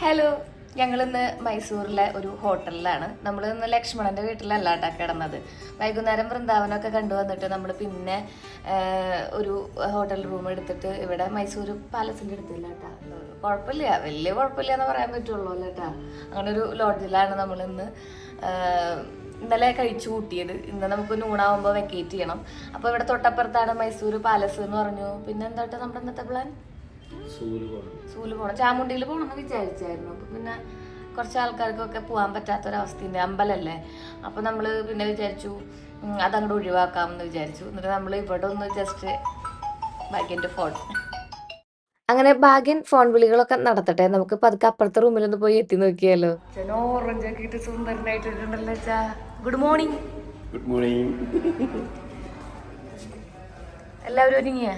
Hello, ഞങ്ങളിന്ന് മൈസൂരിലെ ഒരു ഹോട്ടലിലാണ്. നമ്മൾ ഇന്ന് ലക്ഷ്മണന്റെ വീട്ടിലല്ല കേട്ടോ കിടന്നത്. വൈകുന്നേരം വൃന്ദാവനമൊക്കെ കണ്ടുവന്നിട്ട് നമ്മൾ പിന്നെ ഒരു ഹോട്ടൽ റൂം എടുത്തിട്ട് ഇവിടെ മൈസൂർ പാലസിന്റെ അടുത്തില്ല കേട്ടോ. കുഴപ്പമില്ല, വലിയ കുഴപ്പമില്ല എന്ന് പറയാൻ പറ്റുള്ളൂ അല്ലേ കേട്ടാ. അങ്ങനെ ഒരു ലോഡ്ജിലാണ് നമ്മളിന്ന് ഇന്നലെ കഴിച്ചു കൂട്ടിയത്. ഇന്ന് നമുക്ക് നൂണാവുമ്പോൾ വെക്കേറ്റ് ചെയ്യണം. അപ്പോൾ ഇവിടെ തൊട്ടപ്പുറത്താണ് മൈസൂർ പാലസ് എന്ന് പറഞ്ഞു. പിന്നെ എന്താ നമ്മുടെ ഇന്നത്തെ പ്ലാൻ? സൂല് പോണം, ചാമുണ്ടിയിൽ പോകണമെന്ന് വിചാരിച്ചായിരുന്നു. അപ്പൊ പിന്നെ കുറച്ച് ആൾക്കാർക്കൊക്കെ പോകാൻ പറ്റാത്തൊരവസ്ഥയുണ്ട്, അമ്പലല്ലേ. അപ്പൊ നമ്മള് പിന്നെ വിചാരിച്ചു അതങ്ങോട്ട് ഒഴിവാക്കാമെന്ന് വിചാരിച്ചു. എന്നിട്ട് നമ്മൾ ഇവിടെ ഒന്ന് ജസ്റ്റ് ഭാഗ്യന്റെ ഫോൺ അങ്ങനെ ഭാഗ്യൻ ഫോൺ വിളികളൊക്കെ നടത്തട്ടെ. നമുക്ക് പതുക്കെ അപ്പുറത്തെ റൂമിലൊന്ന് പോയി എത്തി നോക്കിയാലോ. ഓറഞ്ച് ആക്കിയിട്ട് സുന്ദരനായിട്ടുണ്ടല്ലോ. Good morning. Good morning. എല്ലാവരും ഒരുങ്ങിയ?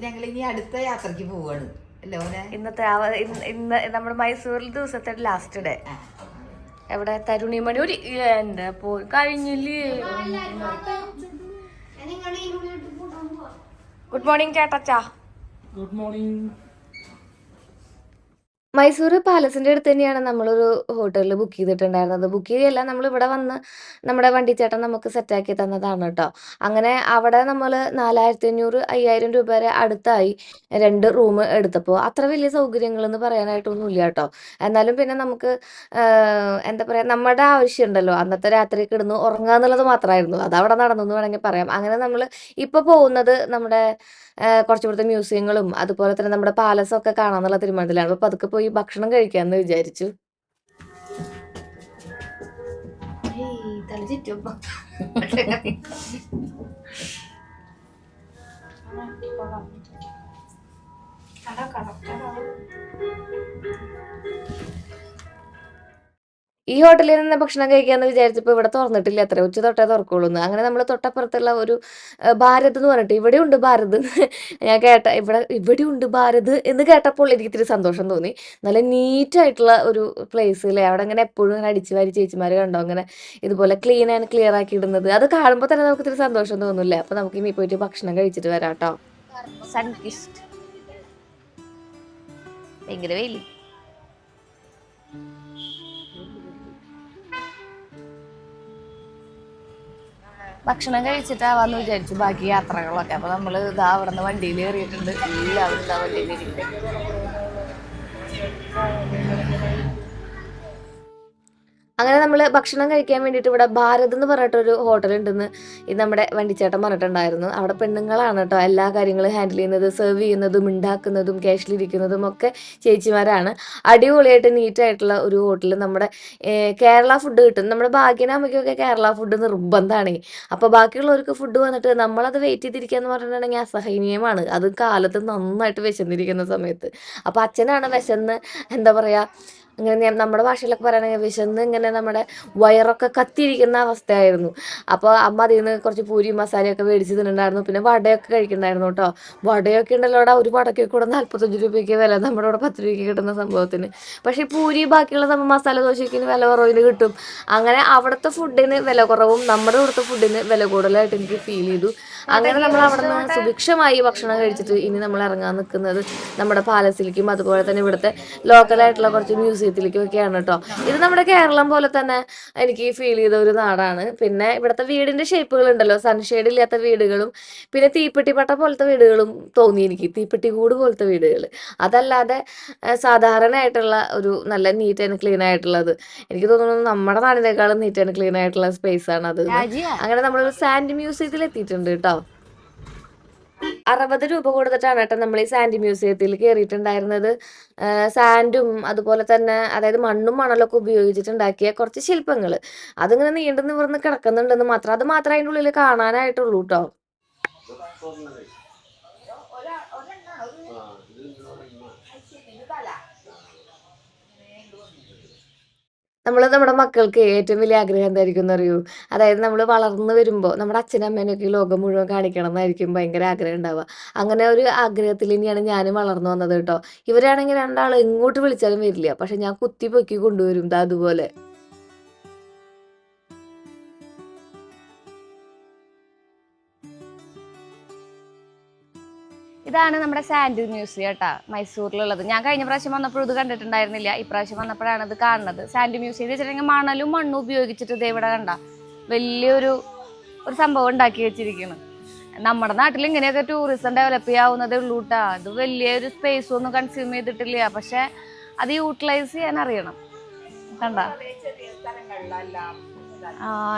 ഞങ്ങൾ ഇനി അടുത്ത യാത്രക്ക് പോവാണ്. ഇന്നത്തെ ഇന്ന് നമ്മുടെ മൈസൂരിൽ ദിവസത്തെ ലാസ്റ്റ് ഡേ. എവിടെ? തരുണിമണി. ഒരു എന്താ പോയി കഴിഞ്ഞില്ലേ. ഗുഡ് മോർണിംഗ് ചേട്ടച്ചാ. Good morning. മൈസൂർ പാലസിന്റെ അടുത്ത് തന്നെയാണ് നമ്മളൊരു ഹോട്ടലിൽ ബുക്ക് ചെയ്തിട്ടുണ്ടായിരുന്നത്. ബുക്ക് ചെയ്യല്ല, നമ്മൾ ഇവിടെ വന്ന് നമ്മുടെ വണ്ടിച്ചേട്ടൻ നമുക്ക് സെറ്റാക്കി തന്നതാണ് കേട്ടോ. അങ്ങനെ അവിടെ നമ്മൾ 4500 5000 രൂപ വരെ അടുത്തായി 2 റൂം എടുത്തപ്പോൾ. അത്ര വലിയ സൗകര്യങ്ങളെന്ന് പറയാനായിട്ടൊന്നുമില്ല കേട്ടോ. എന്നാലും പിന്നെ നമുക്ക് എന്താ പറയുക, നമ്മുടെ ആവശ്യം ഉണ്ടല്ലോ, അന്നത്തെ രാത്രി കിടന്ന് ഉറങ്ങുക എന്നുള്ളത് മാത്രമായിരുന്നു. അതവിടെ നടന്നു എന്ന് വേണമെങ്കിൽ പറയാം. അങ്ങനെ നമ്മൾ ഇപ്പോൾ പോകുന്നത് നമ്മുടെ കുറച്ചുകൂടുത്ത മ്യൂസിയങ്ങളും അതുപോലെ തന്നെ നമ്മുടെ പാലസൊക്കെ കാണാന്നുള്ള തീരുമാനത്തിലാണ്. അപ്പോൾ അതൊക്കെ പോയി ഭക്ഷണം കഴിക്കാമെന്ന് വിചാരിച്ചു. ഈ ഹോട്ടലിൽ നിന്ന് ഭക്ഷണം കഴിക്കാന്ന് വിചാരിച്ചപ്പോൾ ഇവിടെ തുറന്നിട്ടില്ല, അത്ര ഉച്ച തൊട്ടേ തുറക്കുള്ളൂ. അങ്ങനെ നമ്മൾ തൊട്ടപ്പുറത്തുള്ള ഒരു ഭാരത് എന്ന് പറഞ്ഞിട്ട്, ഇവിടെ ഉണ്ട് ഭാരത് ഞാൻ ഇവിടെ ഉണ്ട് ഭാരത് എന്ന് കേട്ടപ്പോൾ എനിക്ക് ഇത്തിരി സന്തോഷം തോന്നി. നല്ല നീറ്റായിട്ടുള്ള ഒരു പ്ലേസ് അല്ലേ. അവിടെ അങ്ങനെ എപ്പോഴും ഇങ്ങനെ അടിച്ചു വാരി ചേച്ചിമാർ കണ്ടോ അങ്ങനെ ഇതുപോലെ ക്ലീൻ ആൻഡ് ക്ലിയർ ആക്കി ഇടുന്നത്. അത് കാണുമ്പോൾ തന്നെ നമുക്ക് ഇത്തിരി സന്തോഷം തോന്നില്ലേ. അപ്പോൾ നമുക്ക് ഇനി പോയിട്ട് ഭക്ഷണം കഴിച്ചിട്ട് വരാം കേട്ടോ. സൺകിസ്റ്റ് ഭയങ്കര വെയില്. ഭക്ഷണം കഴിച്ചിട്ടാവാന്ന് വിചാരിച്ചു ബാക്കി യാത്രകളൊക്കെ. അപ്പൊ നമ്മള് ഇതാ അവിടെ നിന്ന് വണ്ടിയിൽ കയറിയിട്ടുണ്ട്. എല്ലാവരും ഇതാ വണ്ടിയിൽ അങ്ങനെ നമ്മൾ ഭക്ഷണം കഴിക്കാൻ വേണ്ടിയിട്ട് ഇവിടെ ഭാരത് എന്ന് പറഞ്ഞിട്ടൊരു ഹോട്ടൽ ഉണ്ടെന്ന് നമ്മുടെ വണ്ടിച്ചേട്ടൻ പറഞ്ഞിട്ടുണ്ടായിരുന്നു. അവിടെ പെണ്ണുങ്ങളാണ് കേട്ടോ എല്ലാ കാര്യങ്ങളും ഹാൻഡിൽ ചെയ്യുന്നത്, സെർവ് ചെയ്യുന്നതും ഉണ്ടാക്കുന്നതും ക്യാഷിലിരിക്കുന്നതും ഒക്കെ ചേച്ചിമാരാണ്. അടിപൊളിയായിട്ട് നീറ്റായിട്ടുള്ള ഒരു ഹോട്ടൽ. നമ്മുടെ കേരള ഫുഡ് കിട്ടും. നമ്മുടെ ഭാഗ്യനാമയ്ക്കൊക്കെ കേരള ഫുഡ് നിർബന്ധമാണ്. അപ്പോൾ ബാക്കിയുള്ളവർക്ക് ഫുഡ് വന്നിട്ട് നമ്മളത് വെയിറ്റ് ചെയ്തിരിക്കുക എന്ന് പറഞ്ഞിട്ടുണ്ടെങ്കിൽ അസഹനീയമാണ്. അത് കാലത്ത് നന്നായിട്ട് വിശന്നിരിക്കുന്ന സമയത്ത്. അപ്പോൾ അച്ഛനാണ് വിശന്ന് എന്താ പറയുക, ഇങ്ങനെ നമ്മുടെ ഭാഷയിലൊക്കെ പറയുകയാണെങ്കിൽ വിശന്ന് ഇങ്ങനെ നമ്മുടെ വയറൊക്കെ കത്തിയിരിക്കുന്ന അവസ്ഥയായിരുന്നു. അപ്പോൾ അമ്മ അതിൽ നിന്ന് കുറച്ച് പൂരി മസാലയൊക്കെ മേടിച്ച് തിന്നിട്ടുണ്ടായിരുന്നു. പിന്നെ വടയൊക്കെ കഴിക്കുന്നുണ്ടായിരുന്നു കേട്ടോ. വടയൊക്കെ ഉണ്ടല്ലോ അവിടെ, ഒരു വടയ്ക്ക് കൂടെ 45 രൂപയ്ക്ക് വില, നമ്മുടെ ഇവിടെ 10 രൂപയ്ക്ക് കിട്ടുന്ന സംഭവത്തിന്. പക്ഷേ പൂരി ബാക്കിയുള്ള നമ്മൾ മസാല ദോശയ്ക്ക് വില കുറവിന് കിട്ടും. അങ്ങനെ അവിടുത്തെ ഫുഡിന് വില കുറവും നമ്മുടെ ഇവിടുത്തെ ഫുഡിന് വില കൂടുതലായിട്ട് എനിക്ക് ഫീൽ ചെയ്തു. അങ്ങനെ നമ്മൾ അവിടെ നിന്ന് സുഭിക്ഷമായി ഭക്ഷണം കഴിച്ചിട്ട് ഇനി നമ്മൾ ഇറങ്ങാൻ നിൽക്കുന്നത് നമ്മുടെ പാലസിലേക്കും അതുപോലെ തന്നെ ഇവിടുത്തെ ലോക്കലായിട്ടുള്ള കുറച്ച് മ്യൂസിയത്തിലേക്കും ഒക്കെയാണ് കേട്ടോ. ഇത് നമ്മുടെ കേരളം പോലെ തന്നെ എനിക്ക് ഫീൽ ചെയ്ത ഒരു നാടാണ്. പിന്നെ ഇവിടുത്തെ വീടിന്റെ ഷേപ്പുകൾ ഉണ്ടല്ലോ, സൺഷെയ്ഡ് ഇല്ലാത്ത വീടുകളും പിന്നെ തീപ്പെട്ടിപ്പട്ട പോലത്തെ വീടുകളും തോന്നി എനിക്ക്, തീപ്പെട്ടി കൂട് പോലത്തെ വീടുകൾ. അതല്ലാതെ സാധാരണയായിട്ടുള്ള ഒരു നല്ല നീറ്റ് ആൻഡ് ക്ലീൻ ആയിട്ടുള്ളത്. എനിക്ക് തോന്നുന്നു നമ്മുടെ നാടിനേക്കാളും നീറ്റ് ആൻഡ് ക്ലീൻ ആയിട്ടുള്ള സ്പേസ് ആണ് അത്. അങ്ങനെ നമ്മളൊരു സാൻഡ് മ്യൂസിയത്തിൽ എത്തിയിട്ടുണ്ട് കേട്ടോ. 60 രൂപ കൊടുത്തിട്ടാണ് കേട്ടോ നമ്മൾ ഈ സാൻഡ് മ്യൂസിയത്തിൽ കയറിയിട്ടുണ്ടായിരുന്നത്. സാൻഡും അതുപോലെ തന്നെ അതായത് മണ്ണും മണലൊക്കെ ഉപയോഗിച്ചിട്ടുണ്ടാക്കിയ കുറച്ച് ശില്പങ്ങൾ അതിങ്ങനെ നീണ്ടു നിവർന്ന് കിടക്കുന്നുണ്ടെന്ന് മാത്രം. അത് മാത്രമേ അതിൻ്റെ ഉള്ളിൽ കാണാനായിട്ടുള്ളൂ കേട്ടോ. നമ്മുടെ മക്കൾക്ക് ഏറ്റവും വലിയ ആഗ്രഹം എന്തായിരിക്കും എന്നറിയൂ? അതായത് നമ്മൾ വളർന്നു വരുമ്പോൾ നമ്മുടെ അച്ഛനും അമ്മേനെയൊക്കെ ഈ ലോകം മുഴുവൻ കാണിക്കണം എന്നായിരിക്കും ഭയങ്കര ആഗ്രഹം ഉണ്ടാവുക. അങ്ങനെ ഒരു ആഗ്രഹത്തിൽ തന്നെയാണ് ഞാനും വളർന്നു വന്നത് കേട്ടോ. ഇവരാണെങ്കിൽ രണ്ടാൾ എങ്ങോട്ട് വിളിച്ചാലും വരില്ല, പക്ഷെ ഞാൻ കുത്തി പൊക്കി കൊണ്ടുവരും ദാ അതുപോലെ. ഇതാണ് നമ്മുടെ സാൻഡ് മ്യൂസിയം കേട്ടോ, മൈസൂരിലുള്ളത്. ഞാൻ കഴിഞ്ഞ പ്രാവശ്യം വന്നപ്പോൾ ഇത് കണ്ടിട്ടുണ്ടായിരുന്നില്ല, ഇപ്രാവശ്യം വന്നപ്പോഴാണ് ഇത് കാണുന്നത്. സാൻഡ് മ്യൂസിയം എന്ന് വെച്ചിട്ടുണ്ടെങ്കിൽ മണ്ണും ഉപയോഗിച്ചിട്ട് ഇത് ഇവിടെ കണ്ട വലിയൊരു സംഭവം ഉണ്ടാക്കി വെച്ചിരിക്കുന്നു. നമ്മുടെ നാട്ടിൽ ഇങ്ങനെയൊക്കെ ടൂറിസം ഡെവലപ്പ് ചെയ്യാവുന്നതേ ഉള്ളൂ കേട്ടോ. ഇത് വലിയൊരു സ്പേസ് ഒന്നും കൺസ്യൂം ചെയ്തിട്ടില്ല, പക്ഷെ അത് യൂട്ടിലൈസ് ചെയ്യാൻ അറിയണം. കണ്ട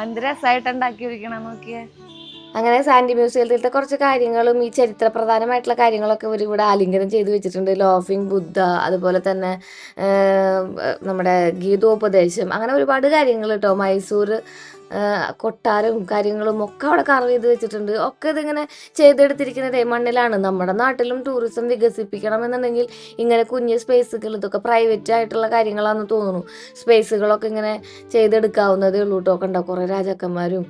എന്ത് രസമായിട്ട് ഉണ്ടാക്കിയിരിക്കണം നോക്കിയേ. അങ്ങനെ സാൻഡി മ്യൂസിയത്തിലത്തെ കുറച്ച് കാര്യങ്ങളും ഈ ചരിത്ര പ്രധാനമായിട്ടുള്ള കാര്യങ്ങളൊക്കെ ഇവർ ഇവിടെ ആലിംഗനം ചെയ്ത് വെച്ചിട്ടുണ്ട്. ലോഫിംഗ് ബുദ്ധ, അതുപോലെ തന്നെ നമ്മുടെ ഗീതോപദേശം, അങ്ങനെ ഒരുപാട് കാര്യങ്ങൾ കേട്ടോ. മൈസൂർ കൊട്ടാരവും കാര്യങ്ങളും ഒക്കെ അവിടെ കർവ് ചെയ്ത് വെച്ചിട്ടുണ്ട്. ഒക്കെ ഇതിങ്ങനെ ചെയ്തെടുത്തിരിക്കുന്നത് മണ്ണിലാണ്. നമ്മുടെ നാട്ടിലും ടൂറിസം വികസിപ്പിക്കണം എന്നുണ്ടെങ്കിൽ ഇങ്ങനെ കുഞ്ഞ് സ്പേസുകൾ, ഇതൊക്കെ പ്രൈവറ്റ് ആയിട്ടുള്ള കാര്യങ്ങളാണെന്ന് തോന്നുന്നു, സ്പേസുകളൊക്കെ ഇങ്ങനെ ചെയ്തെടുക്കാവുന്നതേ ഉള്ളൂ കേട്ടോ. കണ്ടോ കുറേ രാജാക്കന്മാരും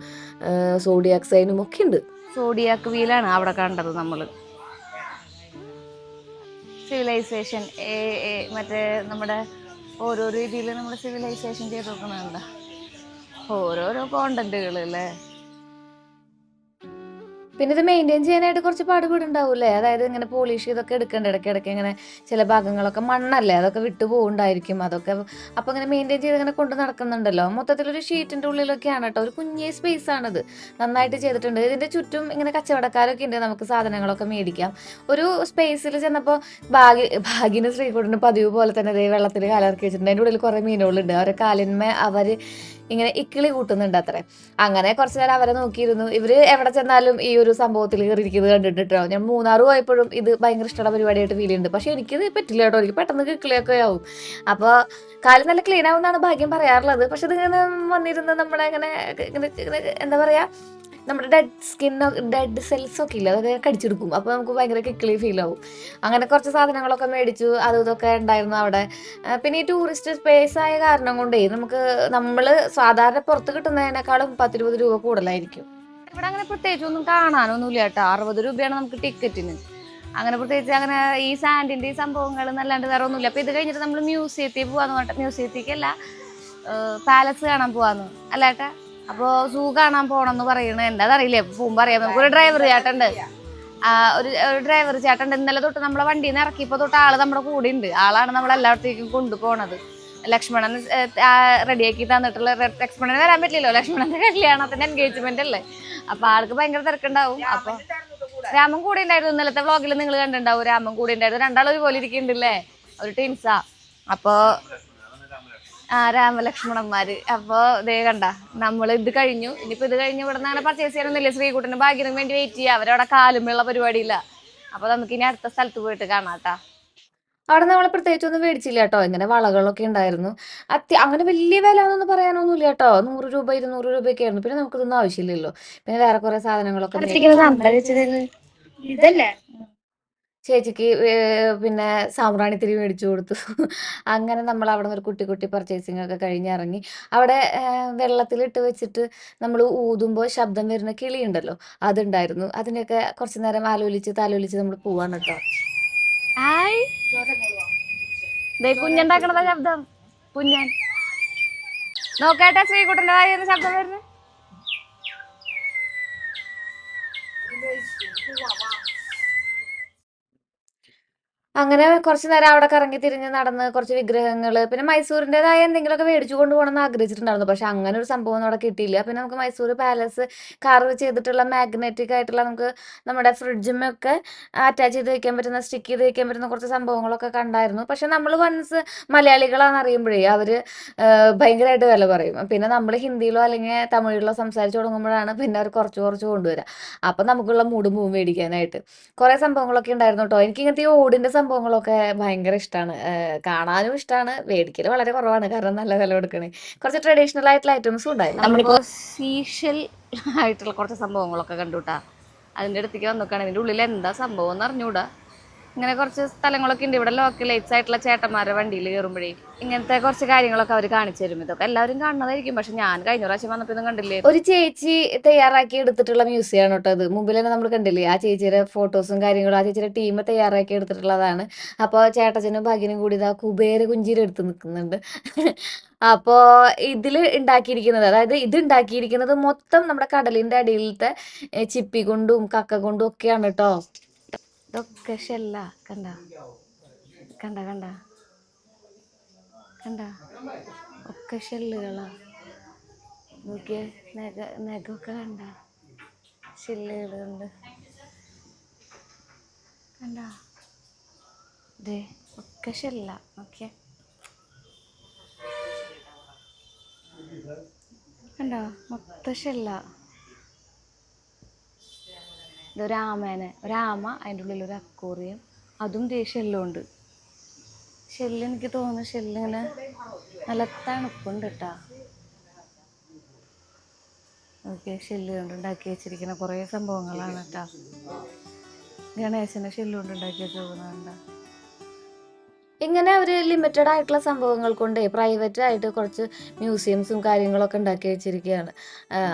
സോഡിയാക് സൈനും ഒക്കെ ഉണ്ട്. സോഡിയാക് വീലാണ് അവിടെ കണ്ടത് നമ്മൾ. സിവിലൈസേഷൻ മറ്റേ നമ്മുടെ ഓരോ രീതിയിൽ നമ്മൾ സിവിലൈസേഷൻ ചെയ്ത് നോക്കണുണ്ട്, ഓരോരോ കോണ്ടന്റുകൾ അല്ലേ. പിന്നെ ഇത് മെയിൻറ്റെയിൻ ചെയ്യാനായിട്ട് കുറച്ച് പാടുപെടുണ്ടാവൂല്ലേ. അതായത് ഇങ്ങനെ പോളിഷ് ചെയ്തൊക്കെ എടുക്കേണ്ട, ഇടയ്ക്കിടയ്ക്ക് ഇങ്ങനെ ചില ഭാഗങ്ങളൊക്കെ മണ്ണല്ലേ, അതൊക്കെ വിട്ടു പോകുന്നുണ്ടായിരിക്കും. അതൊക്കെ അപ്പോൾ ഇങ്ങനെ മെയിൻറ്റെയിൻ ചെയ്ത് ഇങ്ങനെ കൊണ്ട് നടക്കുന്നുണ്ടല്ലോ. മൊത്തത്തിലൊരു ഷീറ്റിൻ്റെ ഉള്ളിലൊക്കെയാണ് കേട്ടോ. ഒരു കുഞ്ഞേ സ്പേസ് ആണിത്, നന്നായിട്ട് ചെയ്തിട്ടുണ്ട്. ഇതിൻ്റെ ചുറ്റും ഇങ്ങനെ കച്ചവടക്കാരൊക്കെ ഉണ്ട്, നമുക്ക് സാധനങ്ങളൊക്കെ മേടിക്കാം. ഒരു സ്പേസിൽ ചെന്നപ്പോൾ ഭാഗ്യന് ശ്രീകുട്ടന് പതിവ് പോലെ തന്നെ അതേ വെള്ളത്തിൽ കാലിറക്കി വെച്ചിട്ടുണ്ട്. അതിൻ്റെ ഉള്ളിൽ കുറേ മീനുകളുണ്ട്. അവരെ കാലിന്മേ അവർ ഇങ്ങനെ ഇക്കിളി കൂട്ടുന്നുണ്ട് അത്രേ. അങ്ങനെ കുറച്ച് നേരം അവരെ നോക്കിയിരുന്നു. ഇവർ എവിടെ ചെന്നാലും ഈ ഒരു സംഭവത്തിൽ കയറിയിരിക്കുന്നത് കണ്ടിട്ടോ. ഞാൻ മൂന്നാറ് പോയപ്പോഴും ഇത് ഭയങ്കര ഇഷ്ടമുള്ള പരിപാടിയായിട്ട് ഫീൽ ചെയ്യുന്നുണ്ട്. പക്ഷെ എനിക്കിത് പറ്റില്ല കേട്ടോ, എനിക്ക് പെട്ടെന്ന് കിക്കിളിയൊക്കെ ആവും. അപ്പോൾ കാല് നല്ല ക്ലീൻ ആവുമെന്നാണ് ഭാഗ്യം പറയാറുള്ളത്. പക്ഷെ ഇതിങ്ങനെ വന്നിരുന്ന് നമ്മുടെ ഇങ്ങനെ എന്താ പറയുക, നമ്മുടെ ഡെഡ് സെൽസ് ഒക്കെ ഇല്ല, അതൊക്കെ കടിച്ചെടുക്കും. അപ്പോൾ നമുക്ക് ഭയങ്കര കിക്കിളി ഫീൽ ആവും. അങ്ങനെ കുറച്ച് സാധനങ്ങളൊക്കെ മേടിച്ചു, അതും ഇതൊക്കെ ഉണ്ടായിരുന്നു അവിടെ. പിന്നെ ഈ ടൂറിസ്റ്റ് സ്പേസ് ആയ കാരണം കൊണ്ടേ നമ്മൾ സാധാരണ പുറത്ത് കിട്ടുന്നതിനേക്കാളും 10-20 രൂപ കൂടുതലായിരിക്കും. ഇവിടെ അങ്ങനെ പ്രത്യേകിച്ച് ഒന്നും കാണാനൊന്നുമില്ല കേട്ടോ. 60 രൂപയാണ് നമുക്ക് ടിക്കറ്റിന്. അങ്ങനെ പ്രത്യേകിച്ച് അങ്ങനെ ഈ സാൻഡിൻ്റെ ഈ സംഭവങ്ങൾ എന്നല്ലാണ്ട് വേറെ ഒന്നുമില്ല. അപ്പോൾ ഇത് കഴിഞ്ഞിട്ട് നമ്മൾ മ്യൂസിയത്തിൽ പോകാന്ന് പറഞ്ഞിട്ട്, മ്യൂസിയത്തേക്കല്ല പാലസ് കാണാൻ പോവാന്ന് അല്ലേട്ടാ. അപ്പോൾ സൂ കാണാൻ പോകണമെന്ന് പറയണത് എന്താണെന്നറിയില്ല, പോകുമ്പോൾ അറിയാം. നമുക്കൊരു ഡ്രൈവർ ചേട്ടനുണ്ട്, ഒരു ഡ്രൈവർ ചേട്ടനുണ്ട്. ഇന്നലെ തൊട്ട് നമ്മളെ വണ്ടിയിൽ നിന്ന് ഇറക്കിയപ്പോൾ തൊട്ട് ആൾ നമ്മുടെ കൂടെ ഉണ്ട്. ആളാണ് നമ്മളെല്ലായിടത്തേക്കും കൊണ്ടുപോകണത്. ലക്ഷ്മണൻ റെഡിയാക്കി തന്നിട്ടുള്ള, ലക്ഷ്മണന് വരാൻ പറ്റില്ലല്ലോ, ലക്ഷ്മണന്റെ കല്യാണത്തിന്റെ എൻഗേജ്മെന്റ് അല്ലേ. അപ്പൊ ആൾക്ക് ഭയങ്കര തിരക്കുണ്ടാവും. അപ്പൊ രാമൻ കൂടെ ഉണ്ടായിരുന്നു, ഇന്നലത്തെ വ്ളോഗിൽ നിങ്ങൾ കണ്ടിട്ടുണ്ടാവും. രാമൻ കൂടെ ഉണ്ടായിരുന്നു, രണ്ടാളും ഒരുപോലെ ഇരിക്കുന്നുണ്ടല്ലേ, ഒരു ടീംസാ. അപ്പൊ രാമലക്ഷ്മണന്മാര്. അപ്പൊ ഇതേ കണ്ട, നമ്മൾ ഇത് കഴിഞ്ഞു. ഇനിയിപ്പോ ഇത് കഴിഞ്ഞ് ഇവിടെ നിന്ന് അങ്ങനെ പർച്ചേസ് ചെയ്യാനൊന്നുമില്ല. ശ്രീകുട്ടന് ഭാഗ്യത്തിന് വേണ്ടി വെയിറ്റ് ചെയ്യുക, അവരവിടെ കാലുമുള്ള പരിപാടിയില്ല. അപ്പൊ നമുക്ക് ഇനി അടുത്ത സ്ഥലത്ത് പോയിട്ട് കാണാട്ടാ. അവിടെ നമ്മൾ പ്രത്യേകിച്ചൊന്നും മേടിച്ചില്ല കേട്ടോ. ഇങ്ങനെ വളകളൊക്കെ ഉണ്ടായിരുന്നു. അങ്ങനെ വലിയ വില എന്നൊന്നും പറയാനൊന്നുമില്ല കേട്ടോ. 100 രൂപ 200 രൂപയൊക്കെ ആയിരുന്നു. പിന്നെ നമുക്കിതൊന്നും ആവശ്യമില്ലല്ലോ. പിന്നെ വേറെ കുറെ സാധനങ്ങളൊക്കെ ചേച്ചിക്ക് പിന്നെ സാമ്പ്രാണിത്തിരി മേടിച്ചു കൊടുത്തു. അങ്ങനെ നമ്മൾ അവിടെ നിന്ന് ഒരു കുട്ടി പർച്ചേസിംഗ് ഒക്കെ കഴിഞ്ഞിറങ്ങി. അവിടെ വെള്ളത്തിലിട്ട് വെച്ചിട്ട് നമ്മൾ ഊതുമ്പോൾ ശബ്ദം വരുന്ന കിളിയുണ്ടല്ലോ, അതുണ്ടായിരുന്നു. അതിനൊക്കെ കുറച്ച് നേരം താലോലിച്ച് നമ്മൾ പോവാണ് കേട്ടോ. കുഞ്ഞുണ്ടാക്കണ ശബ്ദം, കുഞ്ഞൻ നോക്കട്ടെ. ശ്രീകുട്ടന്റെ വായിന്ന് ശബ്ദം വരുന്നു. അങ്ങനെ കുറച്ച് നേരം അവിടെ കറങ്ങി തിരിഞ്ഞ് നടന്ന് കുറച്ച് വിഗ്രഹങ്ങൾ, പിന്നെ മൈസൂരിൻ്റെതായ എന്തെങ്കിലുമൊക്കെ മേടിച്ചു കൊണ്ടുപോകണമെന്ന് ആഗ്രഹിച്ചിട്ടുണ്ടായിരുന്നു. പക്ഷെ അങ്ങനെ ഒരു സംഭവം അവിടെ കിട്ടിയില്ല. പിന്നെ നമുക്ക് മൈസൂർ പാലസ് കാർവ് ചെയ്തിട്ടുള്ള മാഗ്നറ്റിക് ആയിട്ടുള്ള, നമുക്ക് നമ്മുടെ ഫ്രിഡ്ജുമൊക്കെ അറ്റാച്ച് ചെയ്ത് വെക്കാൻ പറ്റുന്ന, സ്റ്റിക്ക് ചെയ്ത് വെക്കാൻ പറ്റുന്ന കുറച്ച് സംഭവങ്ങളൊക്കെ കണ്ടായിരുന്നു. പക്ഷെ നമ്മൾ വൺസ് മലയാളികളാണെന്ന് അറിയുമ്പോഴേ അവർ ഭയങ്കരമായിട്ട് വില പറയും. പിന്നെ നമ്മൾ ഹിന്ദിയിലോ അല്ലെങ്കിൽ തമിഴിലോ സംസാരിച്ച് തുടങ്ങുമ്പോഴാണ് പിന്നെ അവർ കുറച്ച് കൊണ്ടുവരിക. അപ്പം നമുക്കുള്ള മൂഡ് മൂവ് മേടിക്കാനായിട്ട് കുറേ സംഭവങ്ങളൊക്കെ ഉണ്ടായിരുന്നു കേട്ടോ. എനിക്ക് ഇങ്ങനത്തെ ഈ ഓടിൻ്റെ സംഭവങ്ങളൊക്കെ ഭയങ്കര ഇഷ്ടമാണ്. കാണാനും ഇഷ്ടമാണ്, മേടിക്കൽ വളരെ കുറവാണ്, കാരണം നല്ല വില കൊടുക്കണേ. കുറച്ച് ട്രഡീഷണൽ ആയിട്ടുള്ള ഐറ്റംസും ഉണ്ടായിരുന്നു. നമ്മളിപ്പോൾ സീഷ്യൽ ആയിട്ടുള്ള കുറച്ച് സംഭവങ്ങളൊക്കെ കണ്ടുകൂട്ടാ. അതിൻ്റെ അടുത്തേക്ക് വന്നോക്കാണ്. ഇതിൻ്റെ ഉള്ളിൽ എന്താ സംഭവം എന്ന് അറിഞ്ഞൂടാ. ഇങ്ങനെ കുറച്ച് സ്ഥലങ്ങളൊക്കെ ഉണ്ട് ഇവിടെ. ലോക്കലൈറ്റ്സ് ആയിട്ടുള്ള ചേട്ടന്മാരുടെ വണ്ടിയിൽ കയറുമ്പോഴേ ഇങ്ങനത്തെ കുറച്ച് കാര്യങ്ങളൊക്കെ അവർ കാണിച്ചു തരും. ഇതൊക്കെ എല്ലാവരും കാണുന്നതായിരിക്കും, പക്ഷെ ഞാൻ കഴിഞ്ഞ പ്രാവശ്യം വന്നപ്പോൾ ഒന്നും കണ്ടില്ലേ. ഒരു ചേച്ചി തയ്യാറാക്കി എടുത്തിട്ടുള്ള മ്യൂസിയം ആണ് കേട്ടോ അത്. മുമ്പിൽ തന്നെ നമ്മൾ കണ്ടില്ലേ ആ ചേച്ചിയുടെ ഫോട്ടോസും കാര്യങ്ങളും, ആ ചേച്ചിയുടെ ടീം തയ്യാറാക്കി എടുത്തിട്ടുള്ളതാണ്. അപ്പോൾ ചേട്ടച്ചനും ഭാഗ്യനും കൂടി ഇതാ കുബേര കുഞ്ചിരി എടുത്ത് നിൽക്കുന്നുണ്ട്. അപ്പോൾ ഇതിൽ ഉണ്ടാക്കിയിരിക്കുന്നത്, അതായത് ഇത് ഉണ്ടാക്കിയിരിക്കുന്നത് മൊത്തം നമ്മുടെ കടലിൻ്റെ അടിയിലത്തെ ചിപ്പി കൊണ്ടും കക്ക കൊണ്ടും ഒക്കെയാണ് കേട്ടോ. ഇതൊക്കെ ഷെല്ല. കണ്ട കണ്ട കണ്ട കണ്ട ഒക്കെ ഷെല്ലുകളാ. നോക്കിയേ, നഖമൊക്കെ കണ്ട ഷെല്ലുകളുണ്ട്. കണ്ട ദേ ഒക്കെ ഷെല്ല. നോക്കിയേ, കണ്ട മൊത്തം ഷെല്ല. ഒരാമ, അതിൻ്റെ ഉള്ളിൽ ഒരു അക്വേറിയം, അതും ദേ ഷെല്ലുണ്ട്. ഷെല്ല് എനിക്ക് തോന്നുന്നു ഷെല്ലിങ്ങനെ നല്ല തണുപ്പുണ്ട് കേട്ടാ. ഓക്കെ, ഷെല്ല് കൊണ്ട് ഉണ്ടാക്കി വെച്ചിരിക്കുന്ന കുറേ സംഭവങ്ങളാണ് കേട്ടാ. ഗണേശനെ ഷെല്ല് കൊണ്ട് ഉണ്ടാക്കി വെച്ചോക്കുന്നുണ്ട്. ഇങ്ങനെ അവർ ലിമിറ്റഡ് ആയിട്ടുള്ള സംഭവങ്ങൾ കൊണ്ട് പ്രൈവറ്റ് ആയിട്ട് കുറച്ച് മ്യൂസിയംസും കാര്യങ്ങളൊക്കെ ഉണ്ടാക്കി വെച്ചിരിക്കുകയാണ്.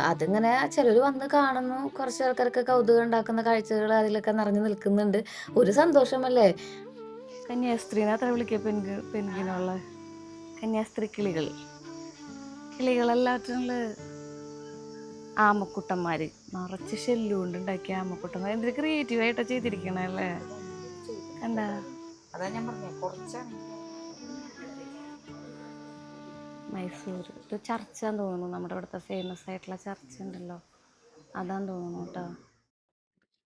അതിങ്ങനെ ചിലർ വന്ന് കാണുന്നു, കുറച്ച് ആൾക്കാർക്ക് കൗതുകം ഉണ്ടാക്കുന്ന കാഴ്ചകൾ അതിലൊക്കെ നിറഞ്ഞു നിൽക്കുന്നുണ്ട്. ഒരു സന്തോഷമല്ലേ. കന്യാസ്ത്രീനെ അത്ര വിളിക്കുക പെൻഗിനുള്ള കന്യാസ്ത്രീ കിളികളെല്ലാറ്റുള്ള ആമക്കുട്ടന്മാര്, നിറച്ച് ഷെല്ലുകൊണ്ട് ഉണ്ടാക്കിയ ആമക്കുട്ടന്മാർ. എന്തൊരു ക്രിയേറ്റീവായിട്ടാ ചെയ്തിരിക്കണല്ലേ. എന്താ അതാ ഞാൻ പറഞ്ഞേ, കുറച്ചാണ്. മൈസൂർ ഇത് ചർച്ചാന്ന് തോന്നുന്നു. നമ്മുടെ ഇവിടുത്തെ ഫേമസ് ആയിട്ടുള്ള ചർച്ച ഉണ്ടല്ലോ, അതാന്ന് തോന്നുന്നു കേട്ടോ.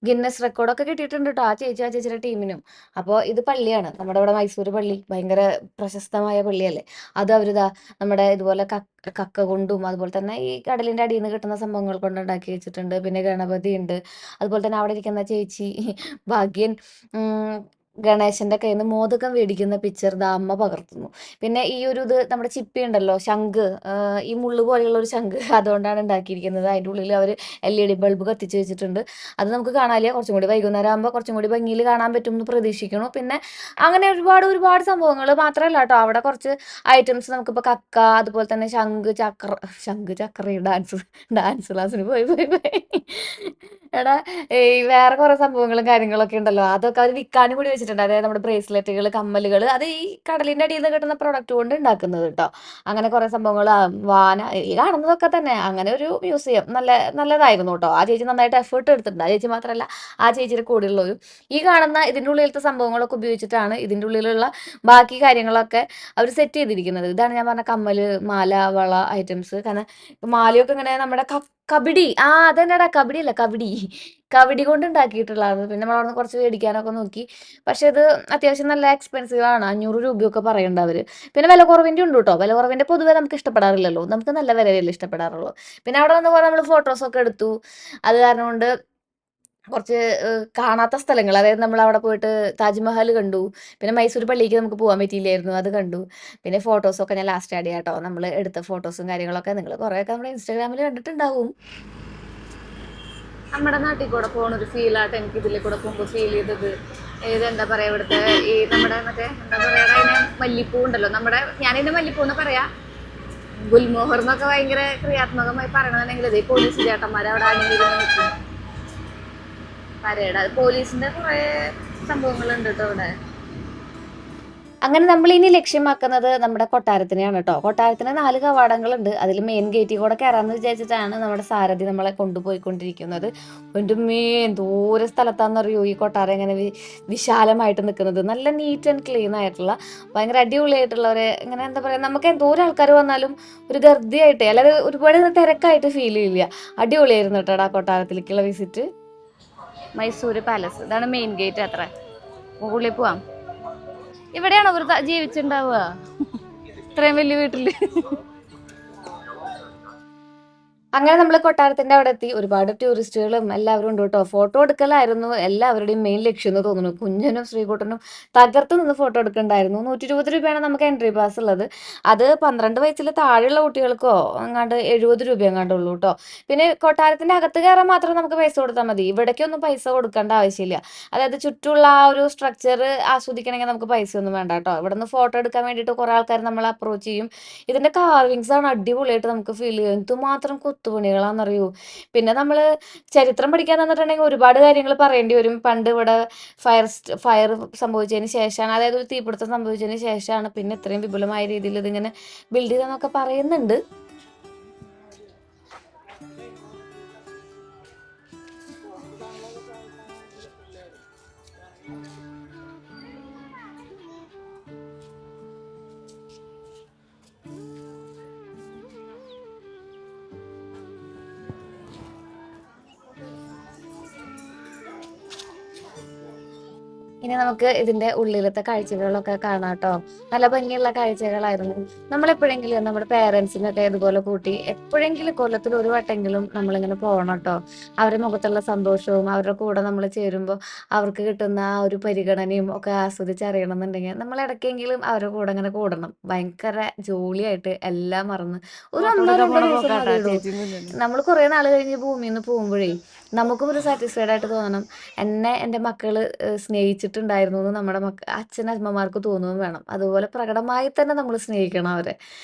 ഗിന്നസ് റെക്കോർഡൊക്കെ കിട്ടിയിട്ടുണ്ട് കേട്ടോ ആ ചേച്ചിയുടെ ടീമിനും. അപ്പോൾ ഇത് പള്ളിയാണ്, നമ്മുടെ ഇവിടെ മൈസൂർ പള്ളി ഭയങ്കര പ്രശസ്തമായ പള്ളിയല്ലേ. അത് അവരിതാ നമ്മുടെ ഇതുപോലെ കക്ക കൊണ്ടും അതുപോലെ തന്നെ ഈ കടലിൻ്റെ അടിയിൽ നിന്ന് കിട്ടുന്ന സംഭവങ്ങൾ കൊണ്ട് ഉണ്ടാക്കി വെച്ചിട്ടുണ്ട്. പിന്നെ ഗണപതി ഉണ്ട്. അതുപോലെ തന്നെ അവിടെ ഇരിക്കുന്ന ചേച്ചി ഭാഗ്യൻ ഗണേശന്റെ കയ്യിൽ നിന്ന് മോദകം മേടിക്കുന്ന പിക്ചർ ദാ അമ്മ പകർത്തുന്നു. പിന്നെ ഈ ഒരു ഇത് നമ്മുടെ ചിപ്പി ഉണ്ടല്ലോ, ശംഖ്, ഈ മുള്ളു പോലെയുള്ള ഒരു ശംഖ് അതുകൊണ്ടാണ് ഉണ്ടാക്കിയിരിക്കുന്നത്. അതിൻ്റെ ഉള്ളിൽ അവർ LED ബൾബ് കത്തിച്ച് വെച്ചിട്ടുണ്ട്. അത് നമുക്ക് കാണാനില്ല, കുറച്ചും കൂടി വൈകുന്നേരം ആകുമ്പോൾ കുറച്ചും കൂടി ഭംഗിയിൽ കാണാൻ പറ്റും എന്ന് പ്രതീക്ഷിക്കുന്നു. പിന്നെ അങ്ങനെ ഒരുപാട് സംഭവങ്ങൾ മാത്രമല്ല കേട്ടോ, അവിടെ കുറച്ച് ഐറ്റംസ് നമുക്കിപ്പോൾ കക്ക, അതുപോലെ തന്നെ ശംഖ് ചക്ര ഡാൻസ് ക്ലാസ്സിന് പോയി എടാ, ഈ വേറെ കുറേ സംഭവങ്ങളും കാര്യങ്ങളൊക്കെ ഉണ്ടല്ലോ, അതൊക്കെ അവർ വിൽക്കാനും കൂടി വെച്ചിട്ടുണ്ട്. അതായത് നമ്മുടെ ബ്രേസ്ലെറ്റുകൾ, കമ്മലുകൾ, അത് ഈ കടലിൻ്റെ അടിയിൽ നിന്ന് കിട്ടുന്ന പ്രൊഡക്റ്റ് കൊണ്ട് ഉണ്ടാക്കുന്നത് കേട്ടോ. അങ്ങനെ കുറേ സംഭവങ്ങൾ, വാന, ഈ കാണുന്നതൊക്കെ തന്നെ. അങ്ങനെ ഒരു മ്യൂസിയം നല്ലതായിരുന്നു കേട്ടോ. ആ ചേച്ചി നന്നായിട്ട് എഫേർട്ട് എടുത്തിട്ടുണ്ട്. ആ ചേച്ചി മാത്രമല്ല, ആ ചേച്ചിയുടെ കൂടെയുള്ളവരും. ഈ കാണുന്ന ഇതിൻ്റെ ഉള്ളിലത്തെ സംഭവങ്ങളൊക്കെ ഉപയോഗിച്ചിട്ടാണ് ഇതിൻ്റെ ഉള്ളിലുള്ള ബാക്കി കാര്യങ്ങളൊക്കെ അവർ സെറ്റ് ചെയ്തിരിക്കുന്നത്. ഇതാണ് ഞാൻ പറഞ്ഞ കമ്മല്, മാല, വള ഐറ്റംസ്. കാരണം മാലയൊക്കെ ഇങ്ങനെ നമ്മുടെ കബഡി, അതന്നെടാ, കബഡി അല്ല കബഡി കൊണ്ട് ഉണ്ടാക്കിയിട്ടുള്ളതാണ്. പിന്നെ നമ്മൾ അവിടെ കുറച്ച് മേടിക്കാനൊക്കെ നോക്കി. പക്ഷെ ഇത് അത്യാവശ്യം നല്ല എക്സ്പെൻസീവ് ആണ്. 500 രൂപയൊക്കെ പറയണ്ട അവർ. പിന്നെ വില കുറവിൻ്റെ ഉണ്ട് കേട്ടോ. വില കുറവിൻ്റെ പൊതുവെ നമുക്ക് ഇഷ്ടപ്പെടാറില്ലല്ലോ, നമുക്ക് നല്ല വിലയല്ലേ ഇഷ്ടപ്പെടാറുള്ളൂ. പിന്നെ അവിടെ വന്നപ്പോൾ നമ്മൾ ഫോട്ടോസൊക്കെ എടുത്തു. അത് കാരണം കൊണ്ട് കുറച്ച് കാണാത്ത സ്ഥലങ്ങൾ, അതായത് നമ്മൾ അവിടെ പോയിട്ട് താജ്മഹൽ കണ്ടു. പിന്നെ മൈസൂർ പള്ളിക്ക് നമുക്ക് പോകാൻ പറ്റിയില്ലായിരുന്നു, അത് കണ്ടു. പിന്നെ ഫോട്ടോസൊക്കെ ഞാൻ ലാസ്റ്റ് ആഡ് ചെയ്യാം കേട്ടോ. നമ്മൾ എടുത്ത ഫോട്ടോസും കാര്യങ്ങളൊക്കെ നിങ്ങൾ കുറേയൊക്കെ നമ്മുടെ ഇൻസ്റ്റാഗ്രാമിൽ കണ്ടിട്ടുണ്ടാവും. നമ്മുടെ നാട്ടിൽ കൂടെ പോകുന്നൊരു ഫീലായിട്ട് എനിക്ക് ഇതിൽ കൂടെ പോകുമ്പോൾ ഫീൽ ചെയ്തത്. എന്താ പറയുക, ഇവിടുത്തെ ഈ നമ്മുടെ മറ്റേ എന്താ പറയുക, അതിനെ മല്ലിപ്പൂ ഉണ്ടല്ലോ, ഞാനിതിൻ്റെ മല്ലിപ്പൂ എന്ന് പറയാം, ഗുൽമോഹർ എന്നൊക്കെ ഭയങ്കര ക്രിയാത്മകമായി പറയണമെന്നുണ്ടെങ്കിൽ ഇതേ പോലീസ് ചേട്ടന്മാർ അവിടെ അണിഞ്ഞിരുന്ന് നിൽക്കും. പരേഡ് പോലീസിൻ്റെ കുറേ സംഭവങ്ങളുണ്ട് കേട്ടോ ഇവിടെ. അങ്ങനെ നമ്മൾ ഇനി ലക്ഷ്യമാക്കുന്നത് നമ്മുടെ കൊട്ടാരത്തിനെയാണ് കേട്ടോ. കൊട്ടാരത്തിന് 4 കവാടങ്ങളുണ്ട്. അതിൽ മെയിൻ ഗേറ്റിൽ കൂടെ കയറാമെന്ന് വിചാരിച്ചിട്ടാണ് നമ്മുടെ സാരഥി നമ്മളെ കൊണ്ടുപോയിക്കൊണ്ടിരിക്കുന്നത്. എൻ്റെ ദൂര സ്ഥലത്താണെന്നറിയോ ഈ കൊട്ടാരം ഇങ്ങനെ വിശാലമായിട്ട് നിൽക്കുന്നത്. നല്ല നീറ്റ് ആൻഡ് ക്ലീൻ ആയിട്ടുള്ള ഭയങ്കര അടിപൊളിയായിട്ടുള്ള ഒരു, ഇങ്ങനെ എന്താ പറയുക, നമുക്ക് എന്തോരം ആൾക്കാർ വന്നാലും ഒരു ധൃതിയായിട്ട്, അല്ലാതെ ഒരുപാട് തിരക്കായിട്ട് ഫീൽ ചെയ്യില്ല. അടിപൊളിയായിരുന്നു കേട്ടോ ആ കൊട്ടാരത്തിലേക്കുള്ള വിസിറ്റ്. മൈസൂർ പാലസ്, ഇതാണ് മെയിൻ ഗേറ്റ്. അത്ര മുകളിൽ പോവാം. ഇവിടെയാണോ അവർ ജീവിച്ചിട്ടുണ്ടാവുക ഇത്രയും വലിയ വീട്ടില്? അങ്ങനെ നമ്മൾ കൊട്ടാരത്തിന്റെ അവിടെ എത്തി. ഒരുപാട് ടൂറിസ്റ്റുകളും എല്ലാവരും ഉണ്ട് കേട്ടോ. ഫോട്ടോ എടുക്കലായിരുന്നു എല്ലാവരുടെയും മെയിൻ ലക്ഷ്യം എന്ന് തോന്നുന്നു. കുഞ്ഞനും ശ്രീകുട്ടനും തകർത്ത് നിന്ന് ഫോട്ടോ എടുക്കണ്ടായിരുന്നു. 120 രൂപയാണ് നമുക്ക് എൻട്രി പാസ് ഉള്ളത്. അത് 12 വയസ്സിൽ താഴെയുള്ള കുട്ടികൾക്കോ എങ്ങാണ്ട് 70 രൂപ എങ്ങാണ്ട് ഉള്ളൂ കേട്ടോ. പിന്നെ കൊട്ടാരത്തിന്റെ അകത്ത് കയറാൻ മാത്രം നമുക്ക് പൈസ കൊടുത്താൽ മതി. ഇവിടേക്കൊന്നും പൈസ കൊടുക്കേണ്ട ആവശ്യമില്ല. അതായത് ചുറ്റുമുള്ള ആ ഒരു സ്ട്രക്ചർ ആസ്വദിക്കണമെങ്കിൽ നമുക്ക് പൈസ ഒന്നും വേണ്ട കേട്ടോ. ഇവിടെ നിന്ന് ഫോട്ടോ എടുക്കാൻ വേണ്ടിയിട്ട് കുറേ ആൾക്കാർ നമ്മളെ അപ്രോച്ച് ചെയ്യും. ഇതിന്റെ കാർവിങ്സ് ആണ് അടിപൊളിയായിട്ട് നമുക്ക് ഫീൽ ചെയ്യും. എന്തുമാത്രം കൊത്തുപണികളാണെന്നറിയൂ. പിന്നെ നമ്മൾ ചരിത്രം പഠിക്കാൻ തന്നിട്ടുണ്ടെങ്കിൽ ഒരുപാട് കാര്യങ്ങൾ പറയേണ്ടി വരും. പണ്ട് ഇവിടെ ഫയർ സംഭവിച്ചതിന് ശേഷമാണ്, അതായത് ഒരു തീപിടുത്തം സംഭവിച്ചതിന് ശേഷമാണ് പിന്നെ ഇത്രയും വിപുലമായ രീതിയിൽ ഇതിങ്ങനെ ബിൽഡ് ചെയ്തെന്നൊക്കെ പറയുന്നുണ്ട്. ഇനി നമുക്ക് ഇതിന്റെ ഉള്ളിലത്തെ കാഴ്ചകളൊക്കെ കാണാം ട്ടോ. നല്ല ഭംഗിയുള്ള കാഴ്ചകളായിരുന്നു. നമ്മളെപ്പോഴെങ്കിലും നമ്മുടെ പേരൻസിനൊക്കെ ഇതുപോലെ കൂട്ടി എപ്പോഴെങ്കിലും കൊല്ലത്തിൽ ഒരു വട്ടെങ്കിലും നമ്മളിങ്ങനെ പോകണം ട്ടോ. അവരുടെ മുഖത്തുള്ള സന്തോഷവും അവരുടെ കൂടെ നമ്മൾ ചേരുമ്പോൾ അവർക്ക് കിട്ടുന്ന ആ ഒരു പരിഗണനയും ഒക്കെ ആസ്വദിച്ചറിയണം എന്നുണ്ടെങ്കിൽ നമ്മൾ ഇടയ്ക്കെങ്കിലും അവരുടെ കൂടെ ഇങ്ങനെ കൂടണം. ഭയങ്കര ജോളിയായിട്ട് എല്ലാം മറന്ന് ഒരു ഫോട്ടോ 1 എടുക്കാൻ 2 പോണ ദിവസം പോക്കാട്ടാ മതിയിടും. ചേച്ചി മുന്നിൽ. നമ്മൾ കുറേ നാൾ കഴിഞ്ഞ് ഭൂമിയിൽ നിന്ന് പോകുമ്പോഴേ നമുക്കും ഒരു സാറ്റിസ്ഫൈഡ് ആയിട്ട് തോന്നണം. എന്നെ എൻ്റെ മക്കള് സ്നേഹിച്ചിട്ടുണ്ടായിരുന്നു എന്ന് നമ്മുടെ അച്ഛനമ്മമാർക്ക് തോന്നുകയും വേണം. അതുപോലെ പ്രകടമായി തന്നെ നമ്മൾ സ്നേഹിക്കണം അവരെ.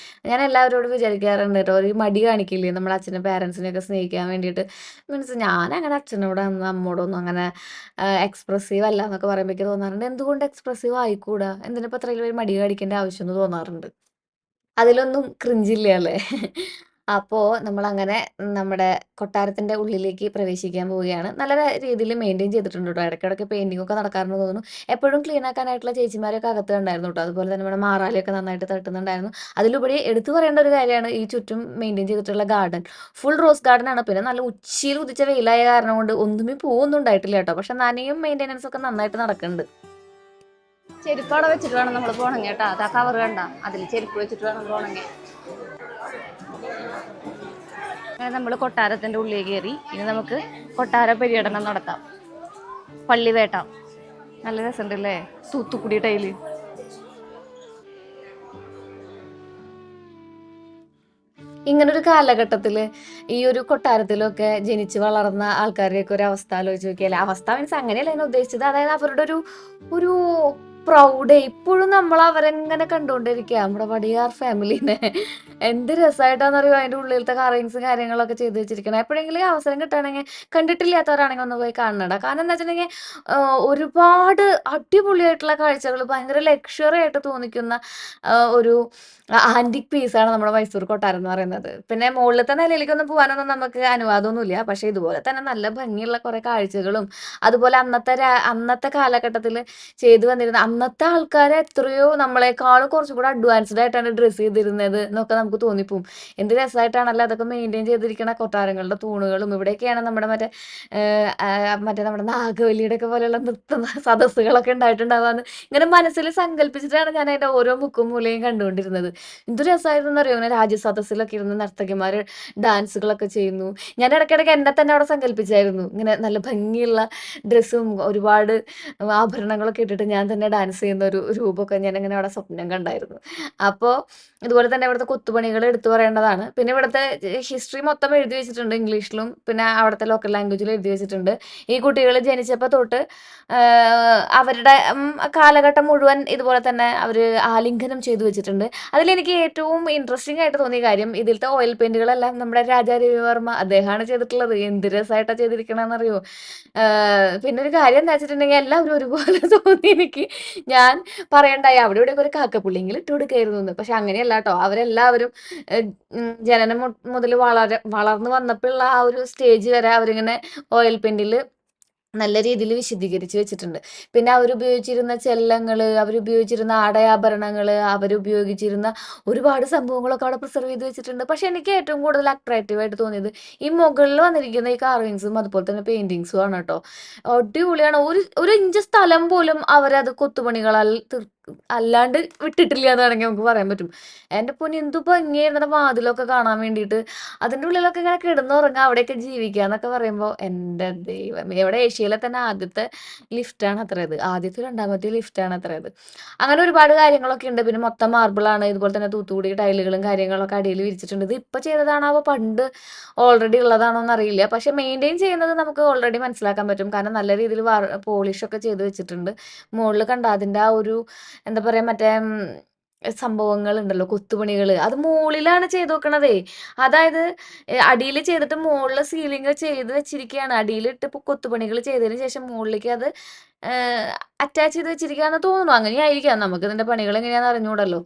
ഞാൻ എല്ലാവരോടും വിചാരിക്കാറുണ്ട് കേട്ടോ, ഒരു മടി കാണിക്കില്ലേ നമ്മുടെ അച്ഛനും പാരൻസിനെയൊക്കെ സ്നേഹിക്കാൻ വേണ്ടിയിട്ട്. മീൻസ് ഞാനങ്ങനെ അച്ഛനോടൊന്നും അമ്മോടൊന്നും അങ്ങനെ എക്സ്പ്രസീവ് അല്ല എന്നൊക്കെ പറയുമ്പോൾ എനിക്ക് തോന്നാറുണ്ട്, എന്തുകൊണ്ട് എക്സ്പ്രസീവ് ആയിക്കൂടാ, എന്തിനിപ്പോൾ അത്രയും വലിയ മടി കാണിക്കേണ്ട ആവശ്യം എന്ന് തോന്നാറുണ്ട്. അതിലൊന്നും ക്രിഞ്ചില്ല അല്ലേ? അപ്പോ നമ്മളങ്ങനെ നമ്മുടെ കൊട്ടാരത്തിന്റെ ഉള്ളിലേക്ക് പ്രവേശിക്കാൻ പോവുകയാണ്. നല്ല രീതിയിൽ മെയിന്റെയിൻ ചെയ്തിട്ടുണ്ട് ട്ടോ. ഇടയ്ക്കിടയ്ക്ക് പെയിന്റിംഗ് ഒക്കെ നടക്കാറുണ്ടെന്ന് തോന്നുന്നു. എപ്പോഴും ക്ലീൻ ആക്കാനായിട്ടുള്ള ചേച്ചിമാരൊക്കെ അകത്ത് ഉണ്ടായിരുന്നു ട്ടോ. അതുപോലെ തന്നെ നമ്മുടെ മാറാലയൊക്കെ നന്നായിട്ട് തട്ടുന്നുണ്ടായിരുന്നു. അതിലുപരി എടുത്തു പറയേണ്ട ഒരു കാര്യമാണ് ഈ ചുറ്റും മെയിന്റെയിൻ ചെയ്തിട്ടുള്ള ഗാർഡൻ. ഫുൾ റോസ് ഗാർഡൻ ആണ്. പിന്നെ നല്ല ഉച്ചിയിൽ ഉദിച്ച വെയിലായ കാരണം കൊണ്ട് ഒന്നുമേ പൂവൊന്നും ഉണ്ടായിട്ടില്ല കേട്ടോ. പക്ഷെ നനയും മെയിന്റെനൻസ് ഒക്കെ നന്നായിട്ട് നടക്കുന്നുണ്ട്. ചെരുപ്പ് അവിടെ വെച്ചിട്ട് വേണം നമ്മൾ പോണെങ്കിൽ കേട്ടോ. അതാ കവർ കണ്ട, അതിൽ ചെരുപ്പ് വെച്ചിട്ട് വേണം പോണെങ്കിൽ. അങ്ങനെ നമ്മൾ കൊട്ടാരത്തിന്റെ ഉള്ളിൽ കയറി. ഇനി നമുക്ക് കൊട്ടാര പര്യടനം നടത്താം. പള്ളിവേട്ട നല്ല രസമുണ്ടല്ലേ, തൂത്തുക്കുടി ടൈല്. ഇങ്ങനൊരു കാലഘട്ടത്തില് ഈ ഒരു കൊട്ടാരത്തിലൊക്കെ ജനിച്ച് വളർന്ന ആൾക്കാരുടെയൊക്കെ ഒരു അവസ്ഥ ആലോചിച്ച് നോക്കിയാലേ, അവസ്ഥ മീൻസ് അങ്ങനെയല്ല ഞാൻ ഉദ്ദേശിച്ചത്, അതായത് അവരുടെ ഒരു പ്രൗഡ് ഇപ്പോഴും നമ്മൾ അവരെങ്ങനെ കണ്ടുകൊണ്ടിരിക്കുക നമ്മുടെ വടിയാർ ഫാമിലിനെ. എന്ത് രസമായിട്ടാണെന്നറിയോ അതിന്റെ ഉള്ളിലത്തെ കറിങ്സും കാര്യങ്ങളൊക്കെ ചെയ്ത് വെച്ചിരിക്കണം. എപ്പോഴെങ്കിലും അവസരം കിട്ടുകയാണെങ്കിൽ കണ്ടിട്ടില്ലാത്തവരാണെങ്കിൽ ഒന്ന് പോയി കാണണടാ. കാരണം എന്താ വെച്ചിട്ടുണ്ടെങ്കിൽ ഒരുപാട് അടിപൊളിയായിട്ടുള്ള കാഴ്ചകൾ, ഭയങ്കര ലക്ഷറി ആയിട്ട് തോന്നിക്കുന്ന ഒരു ആന്റിക് പീസാണ് നമ്മുടെ മൈസൂർ കൊട്ടാരം എന്ന് പറയുന്നത്. പിന്നെ മുകളിലത്തെ നിലയിലേക്കൊന്നും പോകാനൊന്നും നമുക്ക് അനുവാദമൊന്നുമില്ല. പക്ഷെ ഇതുപോലെ തന്നെ നല്ല ഭംഗിയുള്ള കുറെ കാഴ്ചകളും അതുപോലെ അന്നത്തെ കാലഘട്ടത്തിൽ ചെയ്തു വന്നിരുന്ന അന്നത്തെ ആൾക്കാരെ എത്രയോ നമ്മളെക്കാളും കുറച്ചും കൂടെ അഡ്വാൻസ്ഡ് ആയിട്ടാണ് ഡ്രസ്സ് ചെയ്തിരുന്നത് എന്നൊക്കെ നമുക്ക് തോന്നിപ്പോവും. എന്ത് രസമായിട്ടാണല്ലോ അതൊക്കെ മെയിൻറ്റെയിൻ ചെയ്തിരിക്കുന്ന കൊട്ടാരങ്ങളുടെ തൂണുകളും. ഇവിടെയൊക്കെയാണ് മറ്റേ നമ്മുടെ നാഗവല്ലിയുടെ ഒക്കെ പോലെയുള്ള നൃത്ത സദസ്സുകളൊക്കെ ഉണ്ടായിട്ടുണ്ടാവാന്ന് ഇങ്ങനെ മനസ്സിൽ സങ്കല്പിച്ചിട്ടാണ് ഞാൻ അതിന്റെ ഓരോ മുക്കും മൂലയും കണ്ടുകൊണ്ടിരുന്നത്. എന്ത് രസമായിരുന്നു അറിയോ, ഇങ്ങനെ രാജ്യസദസ്സിലൊക്കെ ഇരുന്ന് നർത്തകിമാര് ഡാൻസുകളൊക്കെ ചെയ്യുന്നു. ഞാൻ ഇടയ്ക്കിടയ്ക്ക് എന്നെ തന്നെ അവിടെ സങ്കല്പിച്ചായിരുന്നു, ഇങ്ങനെ നല്ല ഭംഗിയുള്ള ഡ്രസ്സും ഒരുപാട് ആഭരണങ്ങളൊക്കെ ഇട്ടിട്ട് ഞാൻ തന്നെ ഡാൻസ് ചെയ്യുന്ന ഒരു രൂപമൊക്കെ ഞാൻ ഇങ്ങനെ അവിടെ സ്വപ്നം കണ്ടായിരുന്നു. അപ്പോൾ ഇതുപോലെ തന്നെ ഇവിടുത്തെ കൊത്തുപണികൾ എടുത്തു പറയേണ്ടതാണ്. പിന്നെ ഇവിടുത്തെ ഹിസ്റ്ററി മൊത്തം എഴുതി വെച്ചിട്ടുണ്ട് ഇംഗ്ലീഷിലും പിന്നെ അവിടുത്തെ ലോക്കൽ ലാംഗ്വേജിലും എഴുതി വെച്ചിട്ടുണ്ട്. ഈ കുട്ടികൾ ജനിച്ചപ്പോൾ തൊട്ട് അവരുടെ കാലഘട്ടം മുഴുവൻ ഇതുപോലെ തന്നെ അവർ ആലിംഗനം ചെയ്തു വെച്ചിട്ടുണ്ട്. അതിലെനിക്ക് ഏറ്റവും ഇൻട്രസ്റ്റിംഗ് ആയിട്ട് തോന്നിയ കാര്യം, ഇതിലത്തെ ഓയിൽ പെയിന്റുകളെല്ലാം നമ്മുടെ രാജാ രവിവർമ്മ അദ്ദേഹമാണ് ചെയ്തിട്ടുള്ളത്. എന്ത് രസമായിട്ടാണ് ചെയ്തിരിക്കണമെന്നറിയോ. പിന്നെ ഒരു കാര്യം എന്താ വെച്ചിട്ടുണ്ടെങ്കിൽ എല്ലാവരും ഒരുപോലെ തോന്നി എനിക്ക്. ഞാൻ പറയണ്ടായി അവിടെ ഇവിടെയൊക്കെ ഒരു കാക്കപ്പുള്ളിയെങ്കിലും ഇട്ട് കൊടുക്കായിരുന്നു എന്ന്. പക്ഷെ അങ്ങനെയല്ല കേട്ടോ, അവരെല്ലാവരും ജനനം മുതൽ വളർന്നു വന്നപ്പോഴുള്ള ആ ഒരു സ്റ്റേജ് വരെ അവരിങ്ങനെ ഓയിൽ പെയിന്റിൽ നല്ല രീതിയിൽ വിശദീകരിച്ച് വെച്ചിട്ടുണ്ട്. പിന്നെ അവരുപയോഗിച്ചിരുന്ന ചെല്ലങ്ങൾ, അവരുപയോഗിച്ചിരുന്ന ആടയാഭരണങ്ങൾ, അവരുപയോഗിച്ചിരുന്ന ഒരുപാട് സംഭവങ്ങളൊക്കെ അവിടെ പ്രിസർവ് ചെയ്ത് വെച്ചിട്ടുണ്ട്. പക്ഷെ എനിക്ക് ഏറ്റവും കൂടുതൽ അട്രാക്റ്റീവ് ആയിട്ട് തോന്നിയത് ഈ മുകളിൽ വന്നിരിക്കുന്ന ഈ കാർവിങ്സും അതുപോലെ തന്നെ പെയിന്റിങ്സും ആണ് കേട്ടോ. അടിപൊളിയാണ്. ഒരു ഇഞ്ച് സ്ഥലം പോലും അവരത് കൊത്തുപണികളാൽ അല്ലാണ്ട് വിട്ടിട്ടില്ല എന്ന് വേണമെങ്കിൽ നമുക്ക് പറയാൻ പറ്റും. എൻ്റെ പൊന്നി എന്തു ഭംഗിയായിരുന്നു വാതിലൊക്കെ കാണാൻ വേണ്ടിയിട്ട്. അതിൻ്റെ ഉള്ളിലൊക്കെ ഇങ്ങനെ കിടന്നുറങ്ങുക, അവിടെയൊക്കെ ജീവിക്കുക എന്നൊക്കെ പറയുമ്പോൾ എൻ്റെ ദൈവം, ഇവിടെ ഏഷ്യയിലെ തന്നെ ആദ്യത്തെ ലിഫ്റ്റാണ് അത്ര ഇത്. ആദ്യത്തെ രണ്ടാമത്തെ ലിഫ്റ്റാണ് അത്ര ഇത്. അങ്ങനെ ഒരുപാട് കാര്യങ്ങളൊക്കെ ഉണ്ട്. പിന്നെ മൊത്തം മാർബിളാണ്. ഇതുപോലെ തന്നെ തൂത്തുകൂടി ടൈലുകളും കാര്യങ്ങളൊക്കെ അടിയിൽ വിരിച്ചിട്ടുണ്ട്. ഇത് ഇപ്പം ചെയ്തതാണോ പണ്ട് ഓൾറെഡി ഉള്ളതാണോ എന്നറിയില്ല. പക്ഷെ മെയിൻറ്റെയിൻ ചെയ്യുന്നത് നമുക്ക് ഓൾറെഡി മനസ്സിലാക്കാൻ പറ്റും. കാരണം നല്ല രീതിയിൽ പോളിഷൊക്കെ ചെയ്ത് വെച്ചിട്ടുണ്ട്. മുകളിൽ കണ്ട അതിൻ്റെ ആ ഒരു എന്താ പറയുക, മറ്റേ സംഭവങ്ങളുണ്ടല്ലോ, കൊത്തുപണികൾ, അത് മുകളിലാണ് ചെയ്ത് വെക്കണതേ. അതായത് അടിയിൽ ചെയ്തിട്ട് മുകളിൽ സീലിംഗ് ചെയ്ത് വെച്ചിരിക്കുകയാണ്. അടിയിലിട്ട് കൊത്തുപണികൾ ചെയ്തതിന് ശേഷം മുകളിലേക്ക് അത് അറ്റാച്ച് ചെയ്ത് വെച്ചിരിക്കുകയാണെന്ന് തോന്നുന്നു. അങ്ങനെയായിരിക്കാം, നമുക്ക് ഇതിൻ്റെ പണികൾ എങ്ങനെയാണെന്ന് അറിഞ്ഞൂടല്ലോ.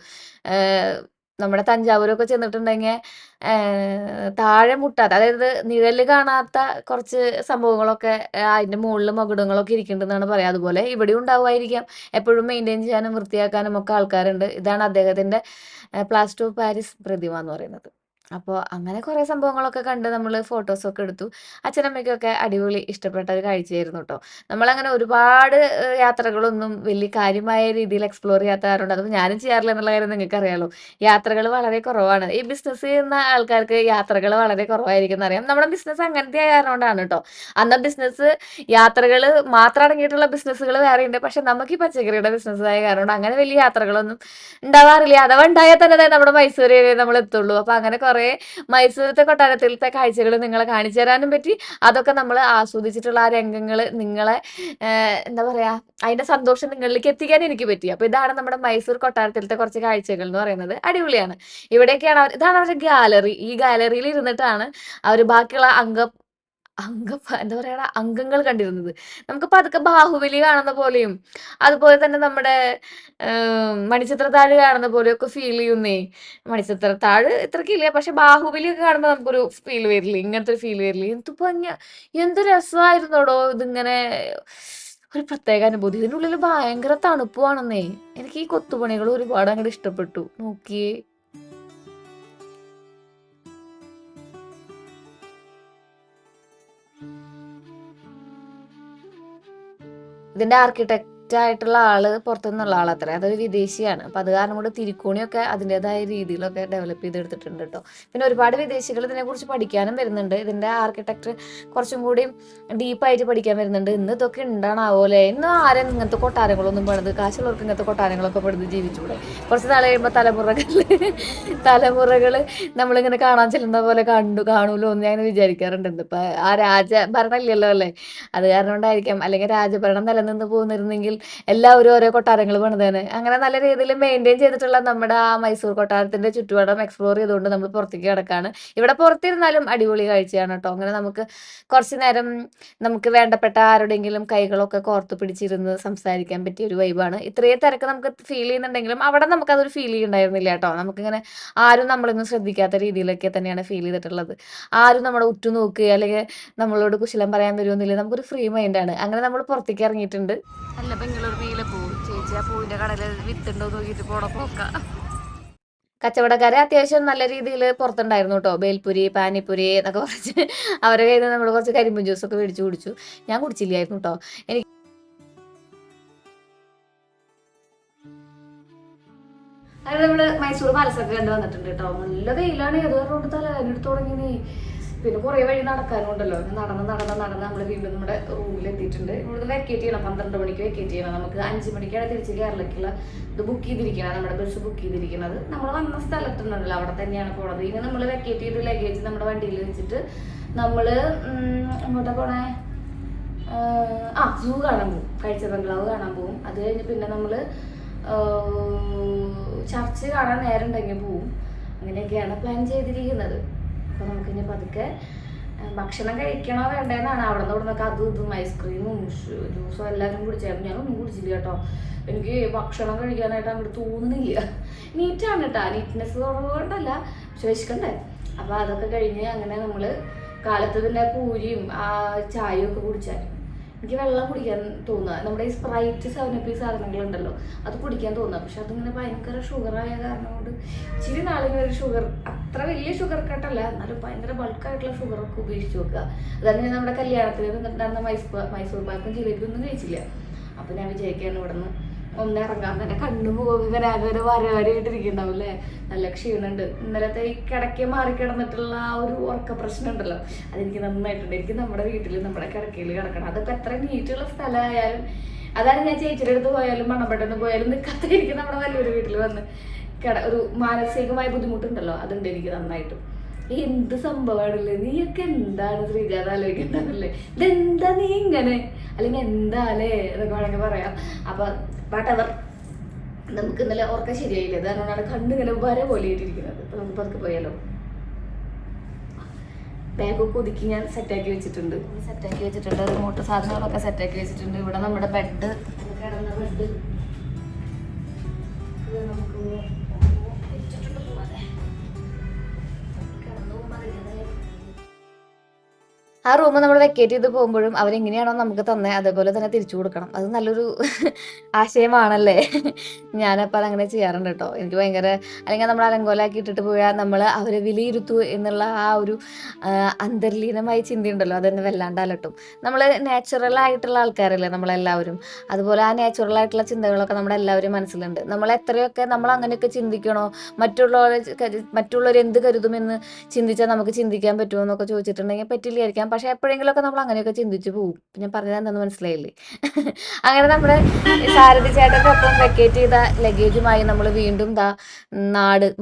നമ്മുടെ തഞ്ചാവൂരൊക്കെ ചെന്നിട്ടുണ്ടെങ്കിൽ താഴെ മുട്ടാത്ത, അതായത് നിഴല് കാണാത്ത കുറച്ച് സംഭവങ്ങളൊക്കെ അതിൻ്റെ മുകളിൽ മകുടങ്ങളൊക്കെ ഇരിക്കുന്നുണ്ടെന്നാണ് പറയാം. അതുപോലെ ഇവിടെ ഉണ്ടാവുമായിരിക്കാം. എപ്പോഴും മെയിൻറ്റെയിൻ ചെയ്യാനും വൃത്തിയാക്കാനും ഒക്കെ ആൾക്കാരുണ്ട്. ഇതാണ് അദ്ദേഹത്തിൻ്റെ പ്ലാസ്റ്റർ ഓഫ് പാരീസ് പ്രതിമ എന്ന് പറയുന്നത്. അപ്പോൾ അങ്ങനെ കുറേ സംഭവങ്ങളൊക്കെ കണ്ട് നമ്മൾ ഫോട്ടോസൊക്കെ എടുത്തു. അച്ഛനമ്മയ്ക്കൊക്കെ അടിപൊളി ഇഷ്ടപ്പെട്ട ഒരു കാഴ്ചയായിരുന്നു ട്ടോ. നമ്മളങ്ങനെ ഒരുപാട് യാത്രകളൊന്നും വലിയ കാര്യമായ രീതിയിൽ എക്സ്പ്ലോർ ചെയ്യാത്ത കാരണമുണ്ട്. അതൊന്നും ഞാനും ചെയ്യാറില്ല എന്നുള്ള കാര്യം നിങ്ങൾക്കറിയാലോ. യാത്രകൾ വളരെ കുറവാണ്. ഈ ബിസിനസ് ചെയ്യുന്ന ആൾക്കാർക്ക് യാത്രകൾ വളരെ കുറവായിരിക്കും എന്നറിയാം. നമ്മുടെ ബിസിനസ് അങ്ങനത്തെ ആയ കാരണം കൊണ്ടാണ് ട്ടോ. അന്ന് ബിസിനസ് യാത്രകൾ മാത്രം അടങ്ങിയിട്ടുള്ള ബിസിനസ്സുകൾ വേറെയുണ്ട്. പക്ഷെ നമുക്ക് ഈ പച്ചക്കറിയുടെ ബിസിനസ് ആയ കാരണം കൊണ്ട് അങ്ങനെ വലിയ യാത്രകളൊന്നും ഉണ്ടാവാറില്ല. അഥവാ ഉണ്ടായാൽ തന്നെ ദേ നമ്മുടെ മൈസൂർ നമ്മൾ എത്തുള്ളൂ. അപ്പോൾ അങ്ങനെ കുറേ മൈസൂരത്തെ കൊട്ടാരത്തിലത്തെ കാഴ്ചകൾ നിങ്ങളെ കാണിച്ചു തരാനും പറ്റി. അതൊക്കെ നമ്മൾ ആസ്വദിച്ചിട്ടുള്ള ആ രംഗങ്ങൾ നിങ്ങളെ എന്താ പറയാ അതിന്റെ സന്തോഷം നിങ്ങളിലേക്ക് എത്തിക്കാൻ എനിക്ക് പറ്റി. അപ്പോൾ ഇതാണ് നമ്മുടെ മൈസൂർ കൊട്ടാരത്തിലത്തെ കുറച്ച് കാഴ്ചകൾ എന്ന് പറയുന്നത്. അടിപൊളിയാണ്. ഇവിടേക്കാണ് ഇതാണ് അവരുടെ ഗാലറി. ഈ ഗാലറിയിൽ ഇരുന്നിട്ടാണ് അവർ ബാക്കിയുള്ള എന്താ പറയടാ അംഗങ്ങൾ കണ്ടിരുന്നത്. നമുക്ക് പതുക്കെ ബാഹുബലി കാണുന്ന പോലെയും അതുപോലെ തന്നെ നമ്മുടെ മണിച്ചിത്രത്താഴ് കാണുന്ന പോലെയൊക്കെ ഫീൽ ചെയ്യുന്നേ. മണിച്ചിത്രത്താഴ് ഇത്രക്കില്ല, പക്ഷെ ബാഹുബലിയൊക്കെ കാണുമ്പോൾ നമുക്കൊരു ഫീൽ വരില്ലേ, ഇങ്ങനത്തെ ഒരു ഫീൽ വരില്ലേ. എന്ത് രസമായിരുന്നോടോ ഇതിങ്ങനെ. ഒരു പ്രത്യേക അനുഭൂതി. ഇതിനുള്ളിൽ ഭയങ്കര തണുപ്പുവാണെന്നേ. എനിക്ക് ഈ കൊത്തുപണികൾ ഒരുപാട് അങ്ങോട്ട് ഇഷ്ടപ്പെട്ടു. നോക്കിയേ, ഇതിന്റെ ആർക്കിടെക്റ്റ് ആയിട്ടുള്ള ആള് പുറത്തുനിന്നുള്ള ആളത്രേ. അതൊരു വിദേശിയാണ്. അപ്പൊ അത് കാരണം കൊണ്ട് തിരുക്കോണിയൊക്കെ അതിൻ്റെതായ രീതിയിലൊക്കെ ഡെവലപ്പ് ചെയ്തെടുത്തിട്ടുണ്ട് കേട്ടോ. പിന്നെ ഒരുപാട് വിദേശികൾ ഇതിനെക്കുറിച്ച് പഠിക്കാനും വരുന്നുണ്ട്. ഇതിന്റെ ആർക്കിടെക്ചർ കുറച്ചും കൂടി ഡീപ്പായിട്ട് പഠിക്കാൻ വരുന്നുണ്ട്. ഇന്ന് ഇതൊക്കെ ഉണ്ടാണാവോലെ. ഇന്ന് ആരും ഇങ്ങനത്തെ കൊട്ടാരങ്ങളൊന്നും പണിത്, കാശുള്ളവർക്ക് ഇങ്ങനത്തെ കൊട്ടാരങ്ങളൊക്കെ പണിത് ജീവിച്ചൂടെ. കുറച്ച് നാൾ കഴിയുമ്പോൾ തലമുറകൾ നമ്മളിങ്ങനെ കാണാൻ ചെല്ലുന്ന പോലെ കാണൂലോ എന്ന് ഞാൻ വിചാരിക്കാറുണ്ട്. ഇപ്പൊ ആ രാജഭരണം ഇല്ലല്ലോ അല്ലേ. അത് കാരണം കൊണ്ടായിരിക്കാം. അല്ലെങ്കിൽ രാജഭരണം നിലനിന്ന് പോന്നിരുന്നെങ്കിൽ എല്ലാവരും ഓരോ കൊട്ടാരങ്ങൾ പണിതേനെ. അങ്ങനെ നല്ല രീതിയിൽ മെയിൻറ്റെയിൻ ചെയ്തിട്ടുള്ള നമ്മുടെ ആ മൈസൂർ കൊട്ടാരത്തിന്റെ ചുറ്റുവട്ടം എക്സ്പ്ലോർ ചെയ്തുകൊണ്ട് നമ്മൾ പുറത്തേക്ക് കിടക്കാണ്. ഇവിടെ പുറത്തിരുന്നാലും അടിപൊളി കാഴ്ചയാണ് കേട്ടോ. അങ്ങനെ നമുക്ക് കുറച്ച് നേരം നമുക്ക് വേണ്ടപ്പെട്ട ആരുടെയെങ്കിലും കൈകളൊക്കെ കോർത്ത് പിടിച്ചിരുന്ന് സംസാരിക്കാൻ പറ്റിയ ഒരു വൈബാണ്. ഇത്രയും തിരക്ക് നമുക്ക് ഫീൽ ചെയ്യുന്നുണ്ടെങ്കിലും അവിടെ നമുക്കതൊരു ഫീൽ ചെയ്യുന്നുണ്ടായിരുന്നില്ല കേട്ടോ. നമുക്കിങ്ങനെ ആരും നമ്മളൊന്നും ശ്രദ്ധിക്കാത്ത രീതിയിലൊക്കെ തന്നെയാണ് ഫീൽ ചെയ്തിട്ടുള്ളത്. ആരും നമ്മളെ ഉറ്റുനോക്കുക അല്ലെങ്കിൽ നമ്മളോട് കുശലം പറയാൻ വരുമെന്നില്ല. നമുക്കൊരു ഫ്രീ മൈൻഡാണ്. അങ്ങനെ നമ്മൾ പുറത്തേക്ക് ഇറങ്ങിയിട്ടുണ്ട്. അല്ല ബംഗളൂർ നീല പൂ ചേച്ചി, ആ പൂവിന്റെ കടയിൽ വിത്തുണ്ടോ നോക്കിയിട്ട് പോട പോക്ക. കച്ചവടക്കാരെ അത്യാവശ്യം നല്ല രീതിയിൽ പുറത്തുണ്ടായിരുന്നു കേട്ടോ. ബേൽപുരി, പാനിപ്പുരി എന്നൊക്കെ കുറച്ച് അവരുടെ കയ്യിൽ നിന്ന് നമ്മൾ കുറച്ച് കരിമ്പും ജ്യൂസൊക്കെ മേടിച്ച് കുടിച്ചു. ഞാൻ കുടിച്ചില്ലായിരുന്നു കേട്ടോ. എനിക്ക് അങ്ങനെ നമ്മള് മൈസൂർ പാലസൊക്കെ കണ്ടു വന്നിട്ടുണ്ട് കേട്ടോ. നല്ല വെയിലാണ്. ഏതോ കൊണ്ട് തലവേദനെടുത്ത് തുടങ്ങി. പിന്നെ കുറേ വഴി നടക്കാനുണ്ടല്ലോ. നടന്ന് നമ്മൾ വീണ്ടും നമ്മുടെ റൂമിൽ എത്തിയിട്ടുണ്ട്. ഇവിടുന്ന് വെക്കേറ്റ് ചെയ്യണം. 12 മണിക്ക് വെക്കേറ്റ് ചെയ്യണം. നമുക്ക് 5 മണിക്കാണ് തിരിച്ച് കേരളത്തിലുള്ള ഇത് ബുക്ക് ചെയ്തിരിക്കുന്നത്. നമ്മുടെ ബസ് ബുക്ക് ചെയ്തിരിക്കുന്നത് നമ്മൾ വന്ന സ്ഥലത്തുണ്ടല്ലോ അവിടെ തന്നെയാണ് പോണത്. ഇനി നമ്മൾ വെക്കേറ്റ് ചെയ്ത് ലഗേജ് നമ്മുടെ വണ്ടിയിൽ വെച്ചിട്ട് നമ്മൾ അങ്ങോട്ടാ പോണേ. സൂ കാണാൻ പോകും, കാഴ്ച ബംഗ്ലാവ് കാണാൻ പോകും. അത് കഴിഞ്ഞ് പിന്നെ നമ്മൾ ചർച്ച് കാണാൻ നേരം ഉണ്ടെങ്കിൽ പോവും. അങ്ങനെയൊക്കെയാണ് പ്ലാൻ ചെയ്തിരിക്കുന്നത്. അപ്പോൾ നമുക്കിനി പതുക്കെ ഭക്ഷണം കഴിക്കണോ വേണ്ടതെന്നാണ്. അവിടെ നിന്ന് ഇവിടുന്നൊക്കെ അതും ഇതും ഐസ്ക്രീമും ജ്യൂസും എല്ലാവരും കുടിച്ചായിരുന്നു. ഞാനൊന്നും കുടിച്ചില്ല കേട്ടോ. എനിക്ക് ഭക്ഷണം കഴിക്കാനായിട്ട് അങ്ങോട്ട് തോന്നുന്നില്ല. നീറ്റാണ് കേട്ടോ. നീറ്റ്നെസ് കുറവുകൊണ്ടല്ല, പക്ഷെ വിശക്കണ്ടേ. അപ്പോൾ അതൊക്കെ കഴിഞ്ഞ് അങ്ങനെ നമ്മൾ കാലത്ത് പിന്നെ പൂരിയും ചായയും ഒക്കെ കുടിച്ചായിരുന്നു. എനിക്ക് വെള്ളം കുടിക്കാൻ തോന്നുക. നമ്മുടെ ഈ സ്പ്രൈറ്റ് 7up സാധനങ്ങളുണ്ടല്ലോ അത് കുടിക്കാൻ തോന്നുക. പക്ഷെ അതിങ്ങനെ ഭയങ്കര ഷുഗറായ കാരണം കൊണ്ട് ഇച്ചിരി നാളിങ്ങനെ ഒരു ഷുഗർ, അത്ര വലിയ ഷുഗർ കട്ടല്ല, എന്നാലും ഭയങ്കര ബൾക്കായിട്ടുള്ള ഷുഗറൊക്കെ ഉപേക്ഷിച്ച് നോക്കുക. അതാണ് ഞാൻ നമ്മുടെ കല്യാണത്തിന് നിന്നിട്ടുണ്ടായിരുന്ന മൈസൂർ പാക്കും ജിലേബി ഒന്നും കഴിച്ചില്ല. അപ്പോൾ ഞാൻ വിചാരിക്കുകയാണ് ഇവിടെ നിന്ന് ഒന്നിറങ്ങാൻ തന്നെ. കണ്ണു പോകും ഇങ്ങനെ ആകെ ഒരു വരവരയായിട്ടിരിക്കുന്നുണ്ടാവും അല്ലേ. നല്ല ക്ഷീണമുണ്ട്. ഇന്നലത്തെ ഈ കിടക്കെ മാറിക്കിടന്നിട്ടുള്ള ആ ഒരു ഉറക്ക പ്രശ്നം ഉണ്ടല്ലോ, അതെനിക്ക് നന്നായിട്ടുണ്ട്. എനിക്ക് നമ്മുടെ വീട്ടിൽ നമ്മുടെ കിടക്കയിൽ കിടക്കണം. അതിപ്പോൾ എത്ര നീറ്റുള്ള സ്ഥലമായാലും, അതാണ് ഞാൻ ചേച്ചിയുടെ അടുത്ത് പോയാലും മണപ്പെട്ടെന്ന് പോയാലും നിൽക്കാത്ത എനിക്ക് നമ്മുടെ വലിയൊരു വീട്ടിൽ വന്ന് ഒരു മാനസികമായ ബുദ്ധിമുട്ടുണ്ടല്ലോ, അതുണ്ട് എനിക്ക് നന്നായിട്ടും. എന്ത് സംഭവമാണല്ലേ, നീയൊക്കെ എന്താണ് ശ്രീജാത ആലോചിക്കണ്ടല്ലേ, ഇതെന്താ നീ ഇങ്ങനെ, അല്ലെങ്കിൽ എന്താലേ എന്നൊക്കെ വേണമെങ്കിൽ പറയാം. അപ്പൊ വാട്ടവർ, നമുക്ക് ഇന്നലെ ഓർക്കാൻ ശരിയായില്ല. അതുകൊണ്ടാണ് കണ്ണിങ്ങനെ വര പോലെ ഇട്ടിരിക്കുന്നത്. അപ്പൊ നമുക്ക് പതുക്കെ പോയാലോ. ബാഗൊക്കെ ഒതുക്കി ഞാൻ സെറ്റാക്കി വെച്ചിട്ടുണ്ട്. റിമോട്ട് സാധനങ്ങളൊക്കെ സെറ്റാക്കി വെച്ചിട്ടുണ്ട്. ഇവിടെ നമ്മുടെ ബെഡ്, കിടന്ന ബെഡ് നമുക്ക് ആ റൂം നമ്മൾ വെക്കേറ്റ് ചെയ്ത് പോകുമ്പോഴും അവരെങ്ങനെയാണോ നമുക്ക് തന്നെ അതേപോലെ തന്നെ തിരിച്ചു കൊടുക്കണം. അത് നല്ലൊരു ആശയമാണല്ലേ? ഞാനപ്പോൾ അതങ്ങനെ ചെയ്യാറുണ്ട് കേട്ടോ. എനിക്ക് ഭയങ്കര അല്ലെങ്കിൽ നമ്മൾ അലങ്കോലാക്കി ഇട്ടിട്ട് പോയാൽ നമ്മൾ അവരെ വിലയിരുത്തൂ എന്നുള്ള ആ ഒരു അന്തർലീനമായ ചിന്തയുണ്ടല്ലോ, അതെന്നെ വല്ലാണ്ട് അലട്ടും. നമ്മൾ നാച്ചുറൽ ആയിട്ടുള്ള ആൾക്കാരല്ലേ നമ്മളെല്ലാവരും. അതുപോലെ ആ നാച്ചുറൽ ആയിട്ടുള്ള ചിന്തകളൊക്കെ നമ്മുടെ എല്ലാവരും മനസ്സിലുണ്ട്. നമ്മൾ എത്രയൊക്കെ നമ്മൾ അങ്ങനെയൊക്കെ ചിന്തിക്കണോ, മറ്റുള്ളവർ എന്ത് കരുതുമെന്ന് ചിന്തിച്ചാൽ നമുക്ക് ചിന്തിക്കാൻ പറ്റുമോ എന്നൊക്കെ ചോദിച്ചിട്ടുണ്ടെങ്കിൽ പറ്റില്ലായിരിക്കാം. പക്ഷെ എപ്പോഴെങ്കിലുമൊക്കെ നമ്മൾ അങ്ങനെയൊക്കെ ചിന്തിച്ചു പോകും. ഞാൻ പറഞ്ഞത് എന്താണെന്ന് മനസ്സിലായില്ലേ? അങ്ങനെ നമ്മുടെ സാരഥി ചേട്ടൻ്റെ ഒപ്പം വെക്കേറ്റ് ചെയ്ത ലഗേജുമായി നമ്മൾ വീണ്ടും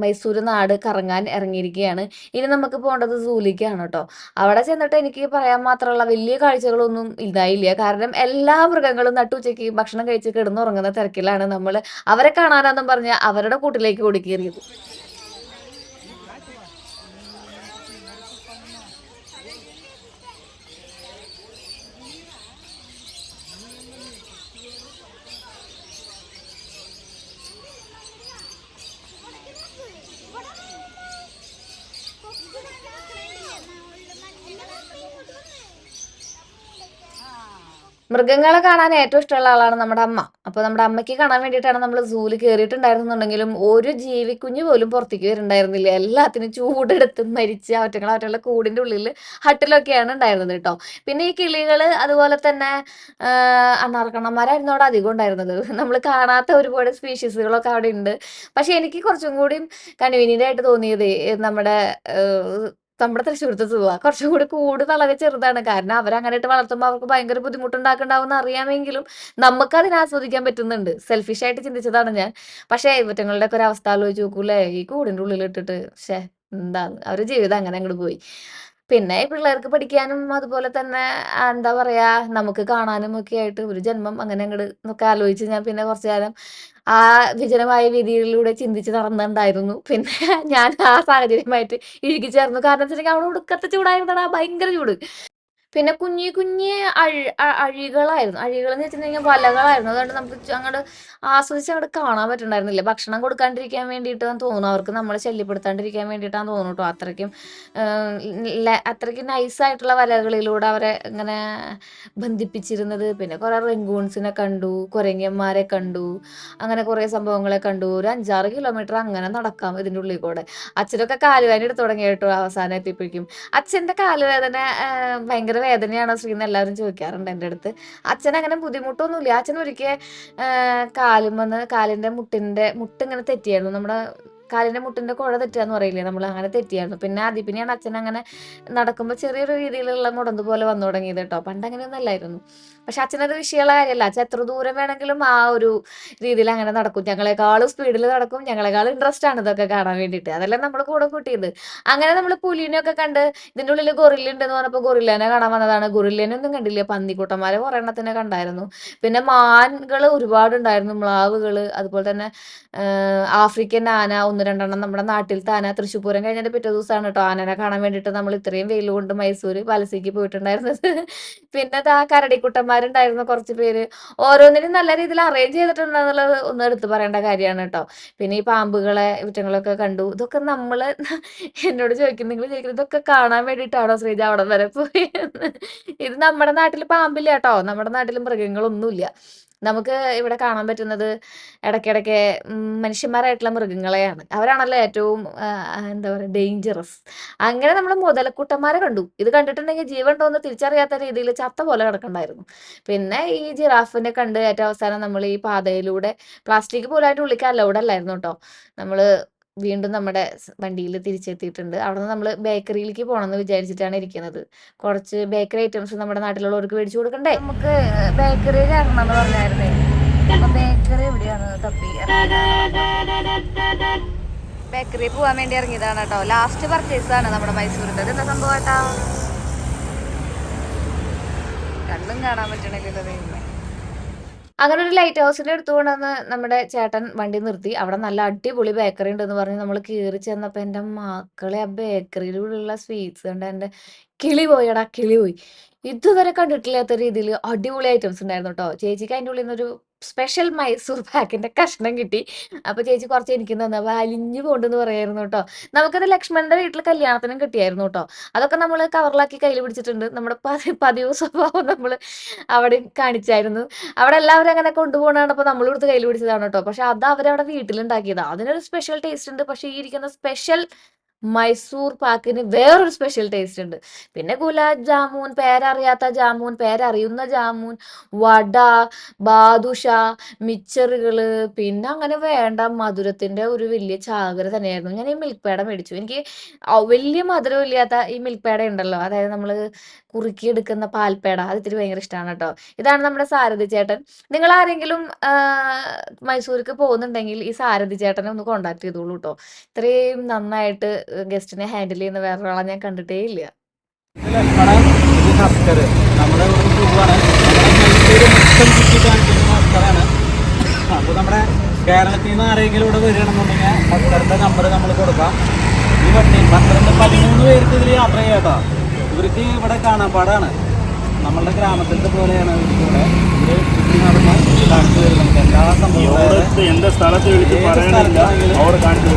മൈസൂർ നാട് കറങ്ങാൻ ഇറങ്ങിയിരിക്കുകയാണ്. ഇനി നമുക്ക് പോകേണ്ടത് സൂയിലേക്കാണ് കേട്ടോ. അവിടെ ചെന്നിട്ട് എനിക്ക് പറയാൻ മാത്രമുള്ള വലിയ കാഴ്ചകളൊന്നും ഇതായില്ല. കാരണം എല്ലാ മൃഗങ്ങളും നട്ടുച്ചയ്ക്ക് ഭക്ഷണം കഴിച്ച് കിടന്നുറങ്ങുന്ന തിരക്കിലാണ് നമ്മൾ അവരെ കാണാനാന്നും പറഞ്ഞ് അവരുടെ കൂട്ടിലേക്ക് ഓടിക്കേറിയത്. മൃഗങ്ങളെ കാണാൻ ഏറ്റവും ഇഷ്ടമുള്ള ആളാണ് നമ്മുടെ അമ്മ. അപ്പോൾ നമ്മുടെ അമ്മയ്ക്ക് കാണാൻ വേണ്ടിയിട്ടാണ് നമ്മൾ സൂവിൽ കയറിയിട്ടുണ്ടായിരുന്നുണ്ടെങ്കിലും ഒരു ജീവിക്കുഞ്ഞ് പോലും പുറത്തേക്ക് വരുന്നുണ്ടായിരുന്നില്ല. എല്ലാത്തിനും ചൂടെടുത്ത് മരിച്ച് അവറ്റകളുടെ കൂടിൻ്റെ ഉള്ളിൽ ഹട്ടിലൊക്കെയാണ് ഉണ്ടായിരുന്നത് കേട്ടോ. പിന്നെ ഈ കിളികൾ അതുപോലെ തന്നെ അണ്ണാർക്കണ്ണന്മാരായിരുന്നു അവിടെ അധികം ഉണ്ടായിരുന്നത്. നമ്മൾ കാണാത്ത ഒരുപാട് സ്പീഷീസുകളൊക്കെ അവിടെ ഉണ്ട്. പക്ഷെ എനിക്ക് കുറച്ചും കൂടിയും കൺവീനിയൻ്റ് ആയിട്ട് തോന്നിയത് നമ്മുടെ നമ്മുടെ തൃശ്ശൂരത്തെ സൂവാ. കുറച്ചും കൂടി കൂട് വളരെ ചെറുതാണ്. കാരണം അവരങ്ങനെയിട്ട് വളർത്തുമ്പോൾ അവർക്ക് ഭയങ്കര ബുദ്ധിമുട്ടുണ്ടാക്കുന്നുണ്ടാവുമെന്ന് അറിയാമെങ്കിലും നമുക്കതിനെ ആസ്വദിക്കാൻ പറ്റുന്നുണ്ട്. സെൽഫിഷായിട്ട് ചിന്തിച്ചതാണ് ഞാൻ. പക്ഷേ ഇവറ്റങ്ങളുടെയൊക്കെ ഒരു അവസ്ഥ ആലോചിച്ച് നോക്കൂല്ലേ? ഈ കൂടിൻ്റെ ഉള്ളിലിട്ടിട്ട് എന്താന്ന് അവരുടെ ജീവിതം അങ്ങനെ അങ്ങോട്ട് പോയി. പിന്നെ ഈ പിള്ളേർക്ക് പഠിക്കാനും അതുപോലെ തന്നെ എന്താ പറയാ നമുക്ക് കാണാനും ഒക്കെ ആയിട്ട് ഒരു ജന്മം അങ്ങനെ അങ്ങോട്ട് എന്നൊക്കെ ആലോചിച്ച് ഞാൻ പിന്നെ കുറച്ചു കാലം ആ വിജനമായ വീതിയിലൂടെ ചിന്തിച്ച് നടന്നിട്ടുണ്ടായിരുന്നു. പിന്നെ ഞാൻ ആ സാഹചര്യമായിട്ട് ഇഴുകിച്ചേർന്നു. കാരണം വെച്ചിട്ടുണ്ടെങ്കിൽ അവിടെ ഒടുക്കത്തെ ചൂടായിരുന്നടാ, ഭയങ്കര ചൂട്. പിന്നെ കുഞ്ഞി കുഞ്ഞി അഴികളായിരുന്നു. അഴികളെന്ന് വെച്ചിട്ടുണ്ടെങ്കിൽ വലകളായിരുന്നു. അതുകൊണ്ട് നമുക്ക് അങ്ങട് ആസ്വദിച്ച് അങ്ങട് കാണാൻ പറ്റുന്നുണ്ടായിരുന്നില്ല. ഭക്ഷണം കൊടുക്കാണ്ടിരിക്കാൻ വേണ്ടിയിട്ടാന്ന് തോന്നുന്നു. അവർക്ക് നമ്മളെ ശല്യപ്പെടുത്താണ്ടിരിക്കാൻ വേണ്ടിയിട്ടാന്ന് തോന്നുന്നു കേട്ടോ. അത്രയ്ക്കും നൈസായിട്ടുള്ള വലകളിലൂടെ അവരെ ഇങ്ങനെ ബന്ധിപ്പിച്ചിരുന്നത്. പിന്നെ കുറേ റെങ്കൂൺസിനെ കണ്ടു, കുരങ്ങന്മാരെ കണ്ടു, അങ്ങനെ കുറേ സംഭവങ്ങളെ കണ്ടു. ഒരു 5-6 കിലോമീറ്റർ അങ്ങനെ നടക്കാം ഇതിൻ്റെ ഉള്ളിൽ കൂടെ. അച്ഛനൊക്കെ കാലുവേദന എടുത്ത് തുടങ്ങി കേട്ടോ അവസാനം എത്തിയപ്പോഴേക്കും. അച്ഛൻ്റെ കാലുവേദന ഭയങ്കര വേദനയാണോ ശ്രീന്ന് എല്ലാവരും ചോദിക്കാറുണ്ട് എൻ്റെ അടുത്ത്. അച്ഛൻ അങ്ങനെ ബുദ്ധിമുട്ടൊന്നുമില്ല. അച്ഛൻ ഒരിക്കൽ കാലിൻ്റെ മുട്ട് ഇങ്ങനെ തെറ്റിയായിരുന്നു. നമ്മുടെ കാലിൻ്റെ മുട്ടിൻ്റെ കുഴ തെറ്റുകയെന്ന് പറയില്ലേ, നമ്മൾ അങ്ങനെ തെറ്റിയായിരുന്നു. പിന്നെ പിന്നെയാണ് അച്ഛൻ അങ്ങനെ നടക്കുമ്പോൾ ചെറിയൊരു രീതിയിലുള്ള മുടന്ത് പോലെ വന്നു തുടങ്ങിയത് കേട്ടോ. പണ്ട് അങ്ങനെയൊന്നും അല്ലായിരുന്നു. പക്ഷെ അച്ഛനത് വിഷയമുള്ള കാര്യമല്ല. അച്ഛൻ എത്ര ദൂരം വേണമെങ്കിലും ആ ഒരു രീതിയിൽ അങ്ങനെ നടക്കും. ഞങ്ങളെക്കാളും സ്പീഡിൽ നടക്കും. ഞങ്ങളെക്കാളും ഇൻട്രസ്റ്റ് ആണ് ഇതൊക്കെ കാണാൻ വേണ്ടിയിട്ട്. അതെല്ലാം നമ്മൾ കൂടെ കൂട്ടിയത്. അങ്ങനെ നമ്മൾ പുലിനെയൊക്കെ കണ്ട് ഇതിൻ്റെ ഉള്ളിൽ ഗൊറില്ല ഉണ്ടെന്ന് പറഞ്ഞപ്പോൾ ഗൊറില്ലേനെ കാണാൻ വന്നതാണ്. ഗൊറില്ലേനൊന്നും കണ്ടില്ല. പന്നിക്കുട്ടന്മാരെ കുറേ എണ്ണത്തിനെ കണ്ടായിരുന്നു. പിന്നെ മാൻകൾ ഒരുപാടുണ്ടായിരുന്നു, മ്ലാവുകൾ, അതുപോലെ തന്നെ ആഫ്രിക്കൻ ആന 1-2 നമ്മുടെ നാട്ടിലത്തെ ആന. തൃശ്ശൂർ പൂരം കഴിഞ്ഞിട്ട് പിറ്റേ ദിവസമാണ് കേട്ടോ ആനനെ കാണാൻ വേണ്ടിയിട്ട് നമ്മൾ ഇത്രയും വെയിൽ കൊണ്ട് മൈസൂർ പാലസിക്ക് പോയിട്ടുണ്ടായിരുന്നത്. പിന്നെ കരടിക്കുട്ടന്മാരുണ്ടായിരുന്നു കുറച്ച് പേര്. ഓരോന്നിനും നല്ല രീതിയിൽ അറേഞ്ച് ചെയ്തിട്ടുണ്ടെന്നുള്ളത് ഒന്ന് എടുത്ത് പറയേണ്ട കാര്യമാണ് കേട്ടോ. പിന്നെ ഈ പാമ്പുകളെ ഇവറ്റങ്ങളൊക്കെ കണ്ടു. ഇതൊക്കെ നമ്മൾ എന്നോട് ചോദിക്കും ഇതൊക്കെ കാണാൻ വേണ്ടിയിട്ടാണോ ശ്രീജ അവിടെ വരെ പോയെന്ന്. ഇത് നമ്മുടെ നാട്ടിൽ പാമ്പില്ല കേട്ടോ. നമ്മുടെ നാട്ടിൽ മൃഗങ്ങളൊന്നുമില്ല. നമുക്ക് ഇവിടെ കാണാൻ പറ്റുന്നത് ഇടയ്ക്കിടയ്ക്ക് മനുഷ്യന്മാരായിട്ടുള്ള മൃഗങ്ങളെയാണ്. അവരാണല്ലോ ഏറ്റവും എന്താ പറയുക ഡേഞ്ചറസ്. അങ്ങനെ നമ്മൾ മുതലക്കുട്ടന്മാരെ കണ്ടു. ഇത് കണ്ടിട്ടുണ്ടെങ്കിൽ ജീവൻ ഉണ്ടോ എന്ന് തിരിച്ചറിയാത്ത രീതിയിൽ ചത്ത പോലെ കിടക്കണ്ടായിരുന്നു. പിന്നെ ഈ ജിറാഫിനെ കണ്ട് ഏറ്റവും അവസാനം നമ്മൾ ഈ പാതയിലൂടെ പ്ലാസ്റ്റിക് പോലായിട്ട് ഉള്ളിക്ക് അലൗഡ് അല്ലായിരുന്നു കേട്ടോ. നമ്മൾ വീണ്ടും നമ്മുടെ വണ്ടിയിൽ തിരിച്ചെത്തിയിട്ടുണ്ട്. അവിടെ നിന്ന് നമ്മൾ ബേക്കറിയിലേക്ക് പോകണമെന്ന് വിചാരിച്ചിട്ടാണ് ഇരിക്കുന്നത്. കുറച്ച് ബേക്കറി ഐറ്റംസ് നമ്മുടെ നാട്ടിലുള്ളവർക്ക് മേടിച്ചു കൊടുക്കണ്ടേ. നമുക്ക് ബേക്കറി കയറണം എന്ന് പറഞ്ഞായിരുന്നേ. അപ്പൊ ബേക്കറി എവിടെയാണ് തപ്പി ബേക്കറി പോവാൻ വേണ്ടി ഇറങ്ങിയതാണ് കേട്ടോ. ലാസ്റ്റ് പർച്ചേസ് ആണ് നമ്മുടെ മൈസൂരിൻ്റെ. എന്താ സംഭവം കേട്ടാ, കണ്ണും കാണാൻ പറ്റണില്ലല്ലോ ദൈവമേ. അങ്ങനെ ഒരു ലൈറ്റ് ഹൗസിൻ്റെ അടുത്ത് കൊണ്ടുവന്ന് നമ്മുടെ ചേട്ടൻ വണ്ടി നിർത്തി. അവിടെ നല്ല അടിപൊളി ബേക്കറി ഉണ്ടെന്ന് പറഞ്ഞ് നമ്മൾ കയറി ചെന്നപ്പോൾ എൻ്റെ മക്കളെ ആ ബേക്കറിയിലുള്ള സ്വീറ്റ്സ് കണ്ട് എൻ്റെ കിളി പോയടാ, കിളി പോയി. ഇതുവരെ കണ്ടിട്ടില്ലാത്ത രീതിയിൽ അടിപൊളി ഐറ്റംസ് ഉണ്ടായിരുന്നു കേട്ടോ. ചേച്ചിക്ക് അതിൻ്റെ ഉള്ളിൽ നിന്നൊരു സ്പെഷ്യൽ മൈസൂർ പാക്കിന്റെ കഷ്ണം കിട്ടി. അപ്പൊ ചേച്ചി കുറച്ച് എനിക്ക് തന്നു. വലിഞ്ഞു പോണ്ടെന്ന് പറയായിരുന്നു കേട്ടോ. നമുക്കത് ലക്ഷ്മണന്റെ വീട്ടിൽ കല്യാണത്തിനും കിട്ടിയായിരുന്നു കേട്ടോ. അതൊക്കെ നമ്മൾ കവറിലാക്കി കയ്യിൽ പിടിച്ചിട്ടുണ്ട്. നമ്മുടെ പതിവ് സ്വഭാവം നമ്മൾ അവിടെ കാണിച്ചായിരുന്നു. അവിടെ എല്ലാവരും അങ്ങനെ കൊണ്ടുപോകണതാണ്. അപ്പൊ നമ്മൾ എടുത്ത് കയ്യിൽ പിടിച്ചതാണ് കേട്ടോ. പക്ഷെ അത് അവരവിടെ വീട്ടിലുണ്ടാക്കിയതാ. അതിനൊരു സ്പെഷ്യൽ ടേസ്റ്റ് ഉണ്ട്. പക്ഷെ ഈ ഇരിക്കുന്ന സ്പെഷ്യൽ മൈസൂർ പാക്കിന് വേറൊരു സ്പെഷ്യൽ ടേസ്റ്റ് ഉണ്ട്. പിന്നെ ഗുലാബ് ജാമുൻ, പേരറിയാത്ത ജാമുൻ, പേരറിയുന്ന ജാമുൻ, വട, ബാദുഷ, മിച്ചറുകള്, പിന്നെ അങ്ങനെ വേണ്ട മധുരത്തിന്റെ ഒരു വലിയ ചാകര തന്നെയായിരുന്നു. ഞാൻ ഈ മിൽക്ക് പേട മേടിച്ചു. എനിക്ക് വലിയ മധുരം ഇല്ലാത്ത ഈ മിൽക്ക് പേട ഉണ്ടല്ലോ, അതായത് നമ്മള് കുറുക്കിയെടുക്കുന്ന പാൽപ്പേട, അത് ഇത്തിരി ഭയങ്കര ഇഷ്ടമാണ് കേട്ടോ. ഇതാണ് നമ്മുടെ സാരഥി ചേട്ടൻ. നിങ്ങൾ ആരെങ്കിലും മൈസൂർക്ക് പോകുന്നുണ്ടെങ്കിൽ ഈ സാരഥി ചേട്ടനെ ഒന്ന് കോണ്ടാക്ട് ചെയ്തോളൂ കേട്ടോ. ഇത്രയും നന്നായിട്ട് ഗസ്റ്റിനെ ഹാൻഡിൽ ചെയ്യുന്ന വേറൊരാളെ ഞാൻ കണ്ടിട്ടേ ഇല്ല. ലക്ഷ്മണൻ, ഇത് ഹസ്കർ. നമ്മുടെ ഇവിടെ പോവാണ്. നമ്മുടെ മൈസൂർ മൊത്തം ചുറ്റി കാണിക്കുന്ന ഹസ്കറാണ്. അപ്പോൾ നമ്മുടെ കേരളത്തിൽ നിന്ന് ആരെങ്കിലും ഇവിടെ വരികയാണെന്നുണ്ടെങ്കിൽ ഹസ്കറിൻ്റെ നമ്പർ നമ്മൾ കൊടുക്കാം. ഈ വണ്ടി 12-13 പേർക്ക് ഇതിൽ യാത്ര ചെയ്യാം കേട്ടോ. ഇവർക്ക് ഇവിടെ കാണാൻ പാടാണ്. നമ്മളുടെ ഗ്രാമത്തിലത്തെ പോലെയാണ് ഇവർക്ക് ഇവിടെ. ഇവർ ചുറ്റി നടന്ന് കാണിച്ചു തരും നമുക്ക് എല്ലാ സംഭവങ്ങളും. എന്റെ സ്ഥലത്ത് വിളിച്ച് ഏത് പറയാനില്ല, സ്ഥലത്താണെങ്കിലും അവർ കാണിച്ചു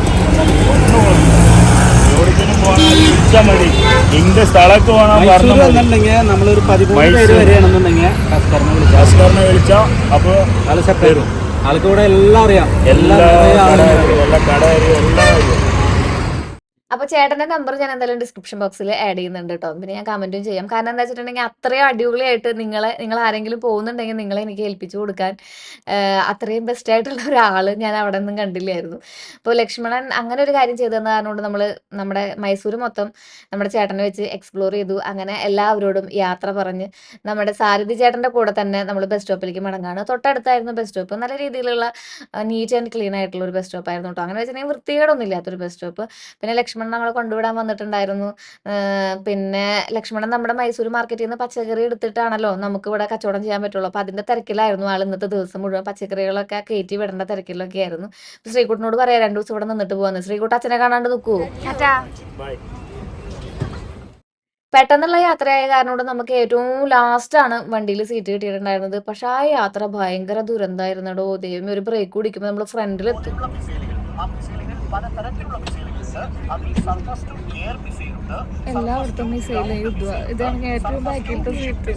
എവിടേക്കിനും പോകാൻ വിളിച്ചാൽ മതി. എന്റെ സ്ഥലത്ത് പോകണം മൈസൂർ എന്നുണ്ടെങ്കിൽ നമ്മളൊരു 13 പേര് വരികയാണെന്നുണ്ടെങ്കിൽ ഭാസ്കറിനെ വിളിച്ചാൽ അപ്പോൾ ആള് സെപ്പറേറ്റ്. ആൾക്ക് ഇവിടെ എല്ലാം അറിയാം. എല്ലാ ആളുകളും എല്ലാ കടയും എല്ലാം അറിയാം. അപ്പൊ ചേട്ടന്റെ നമ്പർ ഞാൻ എന്തായാലും ഡിസ്ക്രിപ്ഷൻ ബോക്സിൽ ആഡ് ചെയ്യുന്നുണ്ട് കേട്ടോ. പിന്നെ ഞാൻ കമന്റും ചെയ്യാം. കാരണം എന്താ വെച്ചിട്ടുണ്ടെങ്കിൽ അത്രയും അടിപൊളിയായിട്ട് നിങ്ങൾ ആരെങ്കിലും പോകുന്നുണ്ടെങ്കിൽ നിങ്ങളെ എനിക്ക് ഏൽപ്പിച്ചു കൊടുക്കാൻ അത്രയും ബെസ്റ്റ് ആയിട്ടുള്ള ഒരാള് ഞാൻ അവിടെ നിന്നും കണ്ടില്ലായിരുന്നു. അപ്പോൾ ലക്ഷ്മണൻ അങ്ങനെ ഒരു കാര്യം ചെയ്തു തന്ന കാരണം കൊണ്ട് നമ്മൾ നമ്മുടെ മൈസൂർ മൊത്തം നമ്മുടെ ചേട്ടനെ വെച്ച് എക്സ്പ്ലോർ ചെയ്തു. അങ്ങനെ എല്ലാവരോടും യാത്ര പറഞ്ഞ് നമ്മുടെ സാരഥി ചേട്ടന്റെ കൂടെ തന്നെ നമ്മൾ ബസ് സ്റ്റോപ്പിലേക്ക് മടങ്ങാണ്. തൊട്ടടുത്തായിരുന്നു ബസ് സ്റ്റോപ്പ്. നല്ല രീതിയിലുള്ള നീറ്റ് ആൻഡ് ക്ലീൻ ആയിട്ടുള്ള ഒരു ബസ് സ്റ്റോപ്പ് ആയിരുന്നു കേട്ടോ. അങ്ങനെ വെച്ചിട്ടുണ്ടെങ്കിൽ വൃത്തികേടൊന്നും ഇല്ലാത്തൊരു ബസ് സ്റ്റോപ്പ്. പിന്നെ ലക്ഷ്മണൻ നമ്മളെ കൊണ്ടുവിടാൻ വന്നിട്ടുണ്ടായിരുന്നു. പിന്നെ ലക്ഷ്മണൻ നമ്മുടെ മൈസൂർ മാർക്കറ്റിൽ നിന്ന് പച്ചക്കറി എടുത്തിട്ടാണല്ലോ നമുക്ക് ഇവിടെ കച്ചവടം ചെയ്യാൻ പറ്റുള്ളൂ. അപ്പൊ അതിന്റെ തിരക്കിലായിരുന്നു ആൾ. ഇന്നത്തെ ദിവസം മുഴുവൻ പച്ചക്കറികളൊക്കെ കയറ്റി വിടേണ്ട തിരക്കിലൊക്കെ ആയിരുന്നു. ശ്രീകുട്ടനോട് പറയാം 2 ദിവസം ഇവിടെ നിന്നിട്ട് പോവാന്ന്. ശ്രീകുട്ട അച്ഛനെ കാണാണ്ട് നിൽക്കൂ. പെട്ടെന്നുള്ള യാത്രയായ കാരണം കൊണ്ട് നമുക്ക് ഏറ്റവും ലാസ്റ്റ് ആണ് വണ്ടിയിൽ സീറ്റ് കിട്ടിയിട്ടുണ്ടായിരുന്നത്. പക്ഷെ ആ യാത്ര ഭയങ്കര ദുരന്തമായിരുന്നടോ. ദൈവമേ, ഒരു ബ്രേക്ക് കുടിക്കുമ്പോൾ നമ്മൾ ഫ്രണ്ടിലെത്തും. എല്ലായിടത്തും മിസൈൽ യുദ്ധ. ഇതാണ് ഏറ്റവും ബാക്കിലത്തെ സീറ്റ്.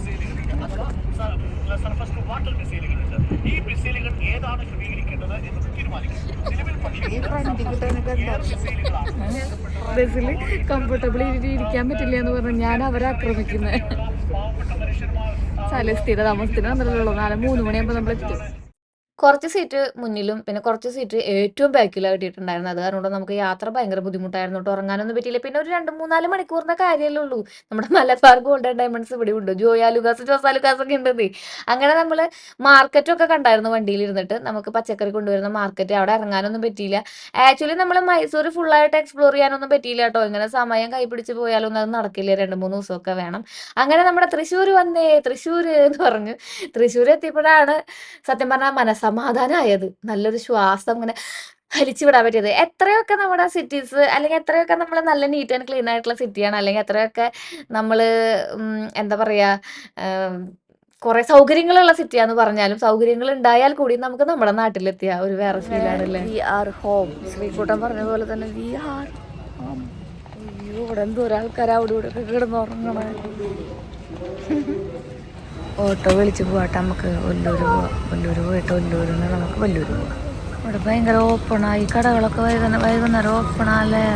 ബസ്സിൽ കംഫർട്ടബിൾ ഇരിക്കാൻ പറ്റില്ല എന്ന് പറഞ്ഞു ഞാൻ അവരെ ആക്രമിക്കുന്നത്. സ്ഥിര താമസത്തിന് വന്നിട്ടുള്ളൂ. 3 മണിയാകുമ്പോൾ നമ്മൾ എത്തും. കുറച്ച് സീറ്റ് മുന്നിലും പിന്നെ കുറച്ച് സീറ്റ് ഏറ്റവും ബാക്കിലാണ് കിട്ടിയിട്ടുണ്ടായിരുന്നത്. അത് കാരണം കൊണ്ട് നമുക്ക് യാത്ര ഭയങ്കര ബുദ്ധിമുട്ടായിരുന്നു കേട്ടോ. ഉറങ്ങാനൊന്നും പറ്റിയില്ല. പിന്നെ ഒരു 2-3-4 മണിക്കൂറിന്റെ കാര്യമല്ലേ ഉള്ളൂ. നമ്മുടെ മലബാർ ഗോൾഡൻ ഡയമണ്ട്സ് ഇവിടെ ഉണ്ട്. ജോയാ ലുക്കാസ്, ജോസാ ലുക്കാസ് ഒക്കെ ഉണ്ടെന്നേ. അങ്ങനെ നമ്മൾ മാർക്കറ്റൊക്കെ കണ്ടായിരുന്നു വണ്ടിയിൽ ഇരുന്നിട്ട്. നമുക്ക് പച്ചക്കറി കൊണ്ടുവരുന്ന മാർക്കറ്റ്, അവിടെ ഇറങ്ങാനൊന്നും പറ്റിയില്ല. ആക്ച്വലി നമ്മൾ മൈസൂർ ഫുള്ളായിട്ട് എക്സ്പ്ലോർ ചെയ്യാനൊന്നും പറ്റിയില്ല കേട്ടോ. ഇങ്ങനെ സമയം കൈപിടിച്ച് പോയാലൊന്നും അത് നടക്കില്ല. 2-3 ദിവസമൊക്കെ വേണം. അങ്ങനെ നമ്മുടെ തൃശ്ശൂർ വന്നേ, തൃശ്ശൂർ എന്ന് പറഞ്ഞു. തൃശ്ശൂർ എത്തിയപ്പോഴാണ് സത്യം പറഞ്ഞാൽ സമാധാനമായത്. നല്ലൊരു ശ്വാസം ഇങ്ങനെ വലിച്ചു വിടാൻ പറ്റിയത്. എത്രയൊക്കെ നമ്മുടെ സിറ്റീസ് അല്ലെങ്കിൽ എത്രയൊക്കെ നമ്മൾ നല്ല നീറ്റ് ആൻഡ് ക്ലീൻ ആയിട്ടുള്ള സിറ്റിയാണ്, അല്ലെങ്കിൽ എത്രയൊക്കെ നമ്മൾ എന്താ പറയാ കുറെ സൗകര്യങ്ങളുള്ള സിറ്റിയാന്ന് പറഞ്ഞാലും സൗകര്യങ്ങൾ ഉണ്ടായാൽ കൂടി നമുക്ക് നമ്മുടെ നാട്ടിലെത്തിയ ഒരു വേറെ ഫീലാണല്ലേ. We are home. ശ്രീകുട്ടൻ പറഞ്ഞ പോലെ തന്നെ വി ആർ ഹോം. അയ്യോ, ഇവിടെ എന്തോരം ആൾക്കാർ അവിടെ ഇവിടെ ഒക്കെ കിടന്നുറങ്ങണേ. ഓട്ടോ വിളിച്ച് പോവാട്ടെ, നമുക്ക് ഒല്ലൂർ പോവാം. ഒല്ലൂർ പോയിട്ട് ഒല്ലൂരിൽ നിന്ന് നമുക്ക് വല്ലൂർ പോവാം. ഇവിടെ ഭയങ്കര ഓപ്പണായി കടകളൊക്കെ വൈകുന്നേരം ഓപ്പണാല്ലേ.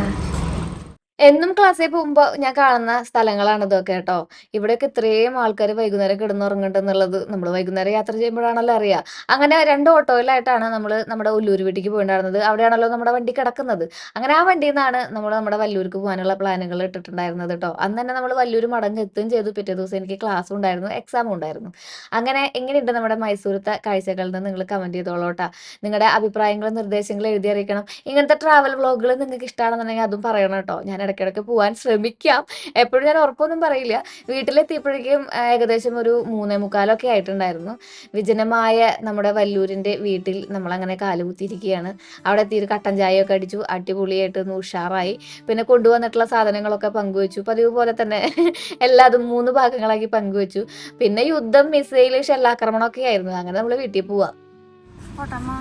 എന്നും ക്ലാസ്സിൽ പോകുമ്പോൾ ഞാൻ കാണുന്ന സ്ഥലങ്ങളാണ് ഇതൊക്കെ കേട്ടോ. ഇവിടെയൊക്കെ ഇത്രയും ആൾക്കാർ വൈകുന്നേരം കിടന്നുറങ്ങണ്ടെന്നുള്ളത് നമ്മൾ വൈകുന്നേരം യാത്ര ചെയ്യുമ്പോഴാണല്ലോ അറിയാം. അങ്ങനെ 2 ഓട്ടോയിലായിട്ടാണ് നമ്മൾ നമ്മുടെ ഒല്ലൂർ വീട്ടിലേക്ക് പോയിട്ടുണ്ടായിരുന്നത്. അവിടെയാണല്ലോ നമ്മുടെ വണ്ടി കിടക്കുന്നത്. അങ്ങനെ ആ വണ്ടിയിൽ നിന്നാണ് നമ്മൾ നമ്മുടെ വല്ലൂർക്ക് പോകാനുള്ള പ്ലാനുകൾ ഇട്ടിട്ടുണ്ടായിരുന്നത് കേട്ടോ. അന്ന് തന്നെ നമ്മൾ വല്ലൂർ മടങ്ങെത്തുകയും ചെയ്തു. പിറ്റേ ദിവസം എനിക്ക് ക്ലാസ്സും ഉണ്ടായിരുന്നു, എക്സാമും ഉണ്ടായിരുന്നു. അങ്ങനെ എങ്ങനെയുണ്ട് നമ്മുടെ മൈസൂരത്തെ കാഴ്ചകളിൽ നിന്ന് നിങ്ങൾ കമൻറ്റ് ചെയ്തോളൂട്ടാ. നിങ്ങളുടെ അഭിപ്രായങ്ങളും നിർദ്ദേശങ്ങളും എഴുതി അറിയിക്കണം. ഇങ്ങനത്തെ ട്രാവൽ വ്ളോഗുകൾ നിങ്ങൾക്ക് ഇഷ്ടമാണെന്നുണ്ടെങ്കിൽ അതും പറയണം കേട്ടോ. ഞാൻ ഇടയ്ക്കിടയ്ക്ക് പോകാൻ ശ്രമിക്കാം. എപ്പോഴും ഞാൻ ഉറപ്പൊന്നും പറയില്ല. വീട്ടിലെത്തിയപ്പോഴേക്കും ഏകദേശം ഒരു 3:45 ആയിട്ടുണ്ടായിരുന്നു. വിജനമായ നമ്മുടെ വല്ലൂരിൻ്റെ വീട്ടിൽ നമ്മളങ്ങനെ കാലുകുത്തിയിരിക്കുകയാണ്. അവിടെ എത്തിയൊരു കട്ടൻ ചായയൊക്കെ അടിച്ചു. അടിപൊളിയായിട്ട് ഒന്ന് ഉഷാറായി. പിന്നെ കൊണ്ടുവന്നിട്ടുള്ള സാധനങ്ങളൊക്കെ പങ്കുവെച്ചു. പതിവ് പോലെ തന്നെ എല്ലാതും 3 ഭാഗങ്ങളാക്കി പങ്കുവെച്ചു. പിന്നെ യുദ്ധം, മിസൈൽ, ഷെല്ലാക്രമണമൊക്കെ ആയിരുന്നു. അങ്ങനെ നമ്മൾ വീട്ടിൽ പോവാം. പോട്ടമ്മ.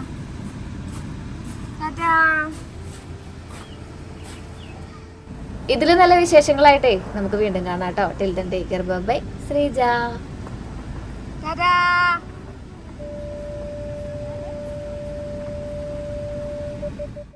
ടാറ്റാ. ഇതില് നല്ല വിശേഷങ്ങളായിട്ടേ നമുക്ക് വീണ്ടും കാണാം കേട്ടോ. Till then take care. Bye Sreeja. Tata.